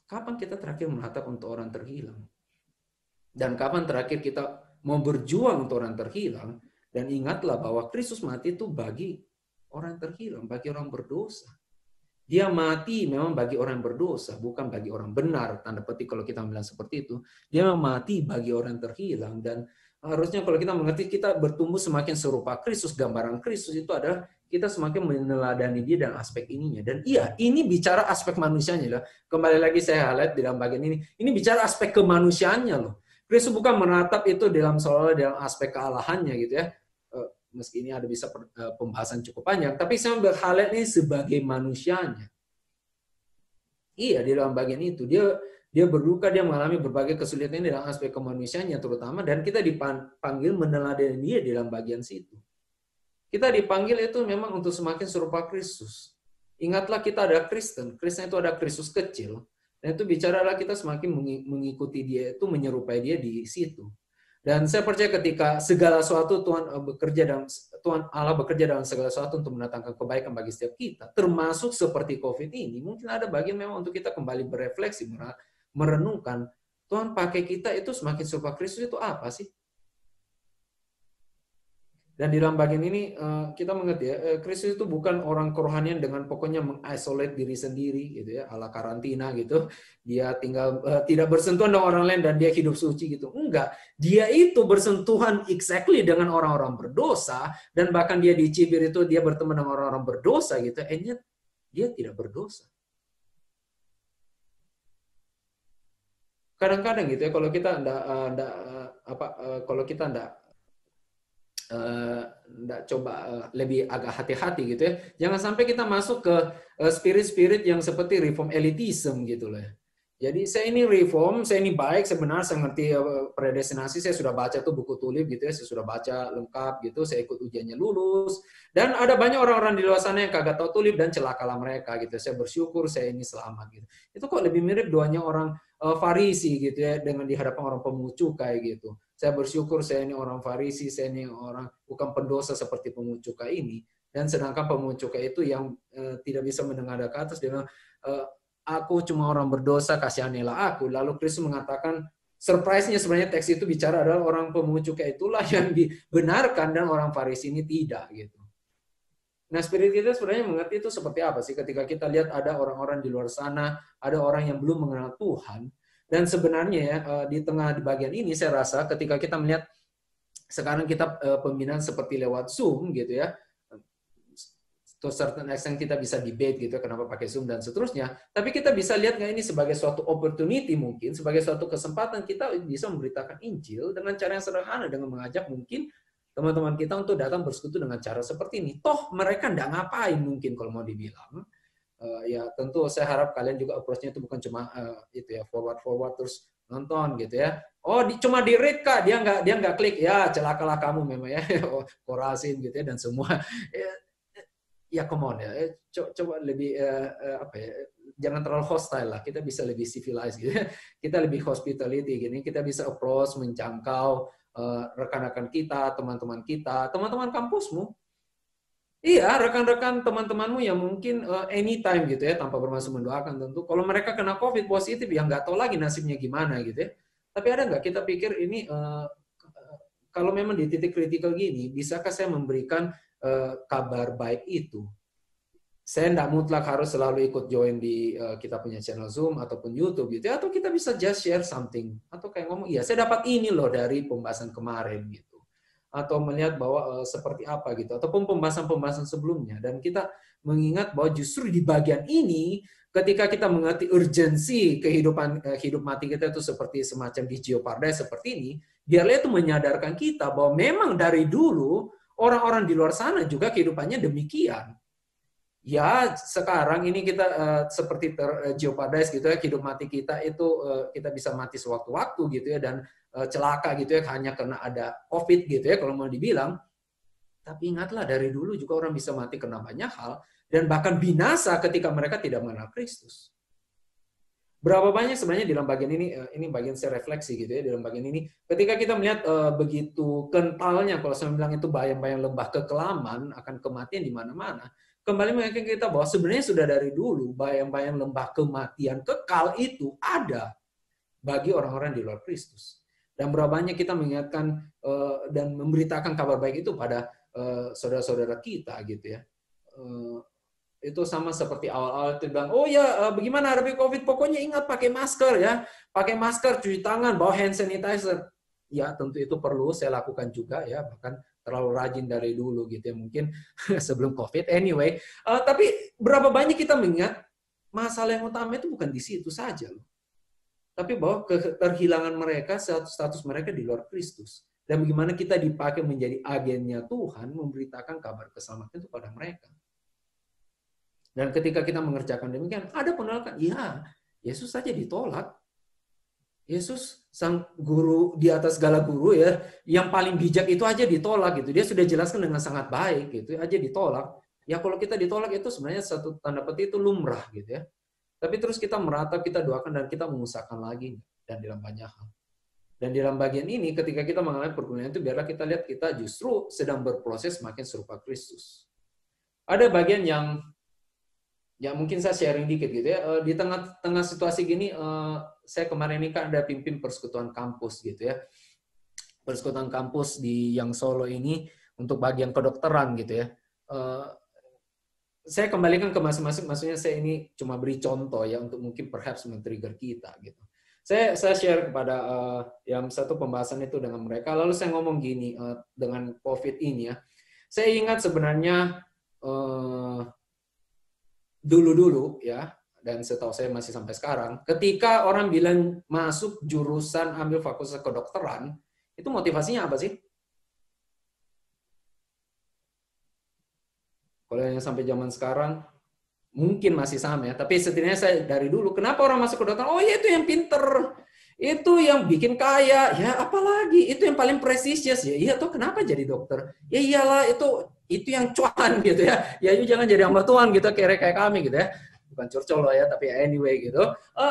Kapan kita terakhir meratap untuk orang terhilang? Dan kapan terakhir kita mau berjuang untuk orang terhilang? Dan ingatlah bahwa Kristus mati itu bagi orang terhilang, bagi orang berdosa. Dia mati memang bagi orang berdosa, bukan bagi orang benar. Tanda petik kalau kita bilang seperti itu. Dia memang mati bagi orang terhilang. Dan harusnya kalau kita mengerti, kita bertumbuh semakin serupa Kristus. Gambaran Kristus itu adalah kita semakin meneladani dia dan aspek ininya. Dan iya, ini bicara aspek manusianya. Loh. Kembali lagi saya highlight di dalam bagian ini. Ini bicara aspek kemanusiaannya loh. Kristus bukan menatap itu dalam aspek kealahannya gitu ya. Meski ini ada bisa pembahasan cukup panjang, tapi saya berhalat ini sebagai manusianya. Iya, di dalam bagian itu dia berduka, dia mengalami berbagai kesulitan di dalam aspek kemanusiaannya terutama, dan kita dipanggil meneladani dia di dalam bagian situ. Kita dipanggil itu memang untuk semakin serupa Kristus. Ingatlah kita ada Kristen. Kristen itu ada Kristus kecil. Dan itu bicaralah kita semakin mengikuti dia, itu menyerupai dia di situ. Dan saya percaya ketika segala sesuatu Tuhan Allah bekerja dalam segala sesuatu untuk mendatangkan kebaikan bagi setiap kita, termasuk seperti COVID ini, mungkin ada bagian memang untuk kita kembali berefleksi, merenungkan, Tuhan pakai kita itu semakin serupa Kristus itu apa sih? Dan di dalam bagian ini kita mengerti ya, Kristus itu bukan orang kerohanian dengan pokoknya mengisolate diri sendiri gitu ya, ala karantina gitu. Dia tinggal tidak bersentuhan dengan orang lain dan dia hidup suci gitu. Enggak, dia itu bersentuhan exactly dengan orang-orang berdosa dan bahkan dia dicibir itu dia berteman dengan orang-orang berdosa gitu. And dia tidak berdosa. Kadang-kadang gitu ya kalau kita enggak coba lebih agak hati-hati gitu ya. Jangan sampai kita masuk ke spirit-spirit yang seperti reform elitism gitu loh. Jadi saya ini reform, saya ini baik, saya benar, saya ngerti predestinasi, saya sudah baca tuh buku tulip gitu ya, saya sudah baca lengkap gitu, saya ikut ujiannya lulus. Dan ada banyak orang-orang di luar sana yang kagak tahu tulip dan celakalah mereka gitu. Saya bersyukur saya ini selamat gitu. Itu kok lebih mirip doanya orang Farisi gitu ya dengan di hadapan orang pemungut cukai gitu. Saya bersyukur saya ini orang Farisi, saya ini orang bukan pendosa seperti pemungut cukai ini. Dan sedangkan pemungut cukai itu yang tidak bisa mendengar ke atas, dia bilang, aku cuma orang berdosa, kasihanilah aku. Lalu Kristus mengatakan, surprise-nya sebenarnya teks itu bicara adalah orang pemungut cukai itulah yang dibenarkan dan orang Farisi ini tidak gitu. Nah, spirit kita sebenarnya mengerti itu seperti apa sih ketika kita lihat ada orang-orang di luar sana, ada orang yang belum mengenal Tuhan. Dan sebenarnya ya di tengah di bagian ini saya rasa ketika kita melihat sekarang kita pembinaan seperti lewat Zoom gitu ya, to certain extent kita bisa debate gitu kenapa pakai Zoom dan seterusnya, tapi kita bisa lihat nggak ini sebagai suatu opportunity mungkin, sebagai suatu kesempatan kita bisa memberitakan Injil dengan cara yang sederhana, dengan mengajak mungkin teman-teman kita untuk datang bersekutu dengan cara seperti ini. Toh mereka nggak ngapain mungkin kalau mau dibilang. Ya tentu saya harap kalian juga approach-nya itu bukan cuma itu ya forward terus nonton gitu ya. Oh cuma di read Kak, dia nggak klik, ya celakalah kamu memang ya. Korasin gitu ya dan semua. Ya come on ya, coba lebih apa ya, jangan terlalu hostile lah, kita bisa lebih civilized gitu ya. Kita lebih hospitality gini, kita bisa approach, menjangkau rekan-rekan kita, teman-teman kampusmu. Iya, rekan-rekan teman-temanmu yang mungkin anytime gitu ya, tanpa bermaksud mendoakan tentu. Kalau mereka kena COVID positif, ya nggak tahu lagi nasibnya gimana gitu ya. Tapi ada nggak kita pikir ini, kalau memang di titik kritikal gini, bisakah saya memberikan kabar baik itu? Saya tidak mutlak harus selalu ikut join di kita punya channel Zoom ataupun YouTube gitu ya, atau kita bisa just share something, atau kayak ngomong, iya saya dapat ini loh dari pembahasan kemarin gitu, atau melihat bahwa seperti apa gitu, ataupun pembahasan-pembahasan sebelumnya, dan kita mengingat bahwa justru di bagian ini ketika kita mengerti urgensi kehidupan hidup mati kita itu seperti semacam di Geopardies seperti ini, biarlah itu menyadarkan kita bahwa memang dari dulu orang-orang di luar sana juga kehidupannya demikian. Ya, sekarang ini kita seperti Geopardies gitu ya, hidup mati kita itu kita bisa mati sewaktu-waktu gitu ya, dan celaka gitu ya hanya karena ada COVID gitu ya kalau mau dibilang. Tapi ingatlah dari dulu juga orang bisa mati karena banyak hal dan bahkan binasa ketika mereka tidak mengenal Kristus. Berapa banyak sebenarnya dalam bagian ini bagian saya refleksi gitu ya, dalam bagian ini ketika kita melihat begitu kentalnya, kalau saya bilang itu bayang-bayang lembah kekelaman akan kematian di mana-mana, kembali mengingatkan kita bahwa sebenarnya sudah dari dulu bayang-bayang lembah kematian kekal itu ada bagi orang-orang di luar Kristus. Dan berapa banyak kita mengingatkan dan memberitakan kabar baik itu pada saudara-saudara kita gitu ya. Itu sama seperti awal-awal itu bilang, oh ya bagaimana hadapi COVID, pokoknya ingat pakai masker ya, pakai masker, cuci tangan, bawa hand sanitizer. Ya tentu itu perlu saya lakukan juga ya, bahkan terlalu rajin dari dulu gitu ya, mungkin sebelum COVID anyway. Tapi berapa banyak kita mengingat masalah yang utama itu bukan di situ saja loh. Tapi bahwa keterhilangan mereka, status mereka di luar Kristus. Dan bagaimana kita dipakai menjadi agennya Tuhan, memberitakan kabar keselamatan itu pada mereka. Dan ketika kita mengerjakan demikian, ada penolakan. Ya, Yesus saja ditolak. Yesus sang guru di atas segala guru ya, yang paling bijak itu aja ditolak gitu. Dia sudah jelaskan dengan sangat baik gitu, aja ditolak. Ya kalau kita ditolak itu sebenarnya satu tanda petik itu lumrah gitu ya. Tapi terus kita meratap, kita doakan dan kita mengusahakan lagi dan dalam banyak hal. Dan dalam bagian ini ketika kita mengalami pergumulan itu, biarlah kita lihat kita justru sedang berproses makin serupa Kristus. Ada bagian yang ya mungkin saya sharing dikit gitu ya, di tengah-tengah situasi gini, saya kemarin ini kan ada pimpin persekutuan kampus gitu ya, persekutuan kampus di yang Solo ini untuk bagian kedokteran gitu ya. Saya kembalikan ke masing-masing, maksudnya saya ini cuma beri contoh ya untuk mungkin perhaps men-trigger kita gitu. Saya share kepada yang satu pembahasan itu dengan mereka, lalu saya ngomong gini dengan COVID ini ya, saya ingat sebenarnya dulu-dulu ya, dan setahu saya masih sampai sekarang, ketika orang bilang masuk jurusan ambil fakultas kedokteran, itu motivasinya apa sih? Kalau yang sampai zaman sekarang, mungkin masih sama ya, tapi setidaknya saya dari dulu, kenapa orang masuk kedokteran? Oh ya itu yang pinter, itu yang bikin kaya, ya apalagi, itu yang paling prestisius, ya iya tuh kenapa jadi dokter? Ya iyalah itu yang cuan gitu ya, ya jangan jadi hamba Tuhan gitu, kayak kami gitu ya, bukan curcol ya, tapi anyway gitu,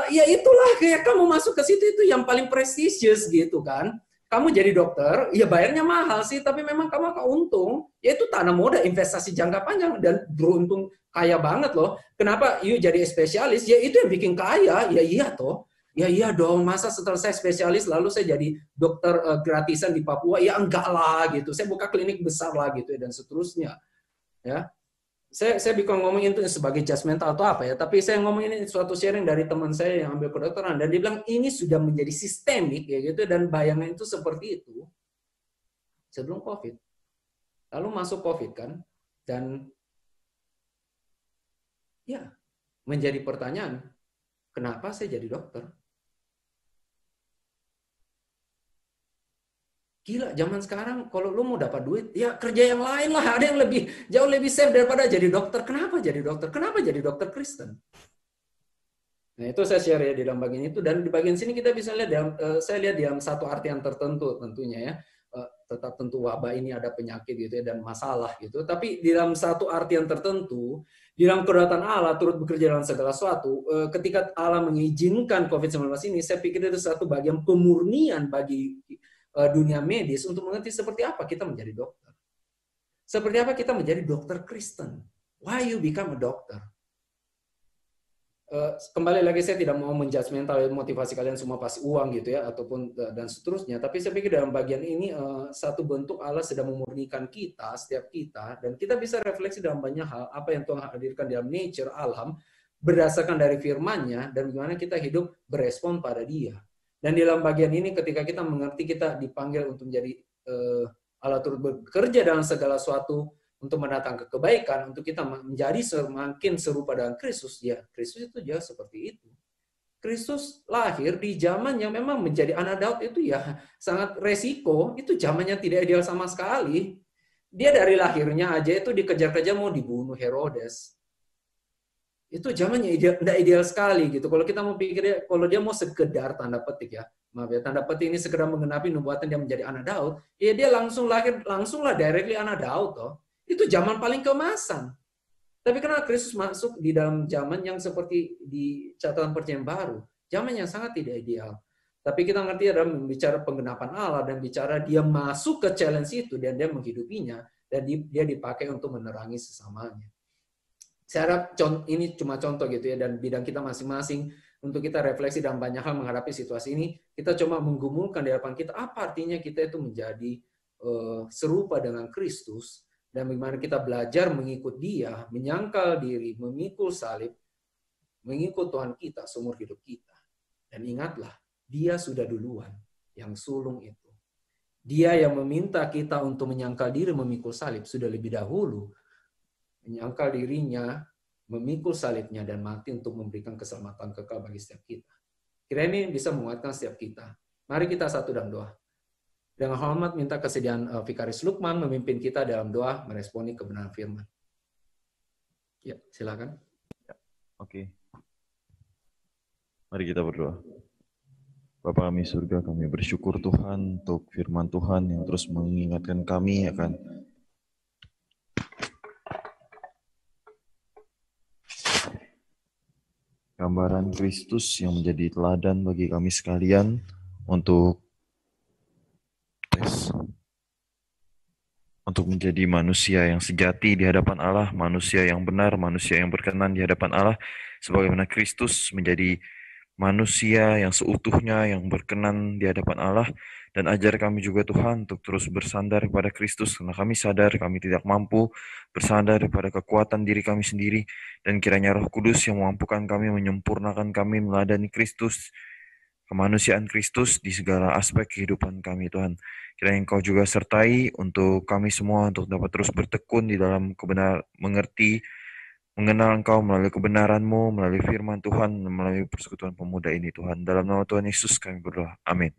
ya itulah kayak kamu masuk ke situ itu yang paling prestisius gitu kan, kamu jadi dokter, ya bayarnya mahal sih, tapi memang kamu akan untung, ya itu tanam modal investasi jangka panjang dan beruntung kaya banget loh. Kenapa you jadi spesialis? Ya itu yang bikin kaya, ya iya toh. Ya iya dong, masa setelah saya spesialis lalu saya jadi dokter gratisan di Papua? Ya enggak lah gitu. Saya buka klinik besar lah gitu ya, dan seterusnya. Ya, saya bukan ngomongin itu sebagai judgmental atau apa ya, tapi saya ngomongin ini suatu sharing dari teman saya yang ambil kedokteran, dan dia bilang ini sudah menjadi sistemik ya gitu, dan bayangan itu seperti itu sebelum COVID. Lalu masuk COVID kan, dan ya menjadi pertanyaan, kenapa saya jadi dokter? Gila, zaman sekarang kalau lu mau dapat duit, ya kerja yang lain lah. Ada yang lebih jauh lebih safe daripada jadi dokter. Kenapa jadi dokter? Kenapa jadi dokter Kristen? Nah, itu saya share ya di dalam bagian itu, dan di bagian sini kita bisa lihat dalam, saya lihat dalam satu artian tertentu tentunya ya. Tetap tentu wabah ini ada penyakit gitu ya dan masalah gitu. Tapi di dalam satu artian tertentu, di dalam kedaulatan Allah turut bekerja dalam segala sesuatu. Ketika Allah mengizinkan COVID-19 ini, saya pikir itu satu bagian pemurnian bagi dunia medis untuk mengerti seperti apa kita menjadi dokter. Seperti apa kita menjadi dokter Kristen. Why you become a doctor? Kembali lagi saya tidak mau menjudgmental motivasi kalian semua pasti uang gitu ya ataupun dan seterusnya, tapi saya pikir dalam bagian ini satu bentuk Allah sedang memurnikan kita, setiap kita, dan kita bisa refleksi dalam banyak hal apa yang Tuhan hadirkan dalam nature alam berdasarkan dari firman-Nya, dan bagaimana kita hidup berespon pada Dia. Dan di dalam bagian ini ketika kita mengerti kita dipanggil untuk menjadi Allah turut bekerja dalam segala sesuatu untuk mendatangkan kebaikan, untuk kita menjadi semakin serupa dengan Kristus, ya Kristus itu juga seperti itu. Kristus lahir di zaman yang memang menjadi anak Daud itu ya sangat resiko, itu zamannya tidak ideal sama sekali. Dia dari lahirnya aja itu dikejar-kejar mau dibunuh Herodes. Itu zamannya tidak ideal sekali gitu. Kalau kita mau pikir, kalau dia mau sekedar tanda petik ya, maaf ya, tanda petik ini sekedar menggenapi nubuatan dia menjadi anak Daud, ya dia langsung lahir, langsunglah directly anak Daud toh. Itu zaman paling keemasan. Tapi karena Kristus masuk di dalam zaman yang seperti di catatan perjanjian baru, zaman yang sangat tidak ideal. Tapi kita ngerti adalah membicara penggenapan Allah dan bicara dia masuk ke challenge itu dan dia menghidupinya dan dia dipakai untuk menerangi sesamanya. Saya harap ini cuma contoh gitu ya, dan bidang kita masing-masing untuk kita refleksi dalam banyak hal menghadapi situasi ini, kita coba menggumulkan di hadapan kita apa artinya kita itu menjadi serupa dengan Kristus, dan bagaimana kita belajar mengikut Dia, menyangkal diri, memikul salib, mengikut Tuhan kita seumur hidup kita. Dan ingatlah, Dia sudah duluan yang sulung itu. Dia yang meminta kita untuk menyangkal diri, memikul salib sudah lebih dahulu menyangkal dirinya, memikul salibnya, dan mati untuk memberikan keselamatan kekal bagi setiap kita. Kira ini bisa menguatkan setiap kita. Mari kita satu dalam doa. Dengan hormat minta kesediaan Vikaris Lukman memimpin kita dalam doa meresponi kebenaran firman. Ya, silakan. Oke. Mari kita berdoa. Bapa kami surga, kami bersyukur Tuhan untuk firman Tuhan yang terus mengingatkan kami akan gambaran Kristus yang menjadi teladan bagi kami sekalian untuk menjadi manusia yang sejati di hadapan Allah, manusia yang benar, manusia yang berkenan di hadapan Allah, sebagaimana Kristus menjadi manusia yang seutuhnya, yang berkenan di hadapan Allah. Dan ajar kami juga Tuhan untuk terus bersandar kepada Kristus, karena kami sadar kami tidak mampu bersandar pada kekuatan diri kami sendiri, dan kiranya Roh Kudus yang memampukan kami, menyempurnakan kami meladani Kristus, kemanusiaan Kristus di segala aspek kehidupan kami Tuhan. Kiranya Engkau juga sertai untuk kami semua untuk dapat terus bertekun di dalam mengerti, mengenal Engkau melalui kebenaran-Mu, melalui firman Tuhan, melalui persekutuan pemuda ini Tuhan. Dalam nama Tuhan Yesus kami berdoa. Amin.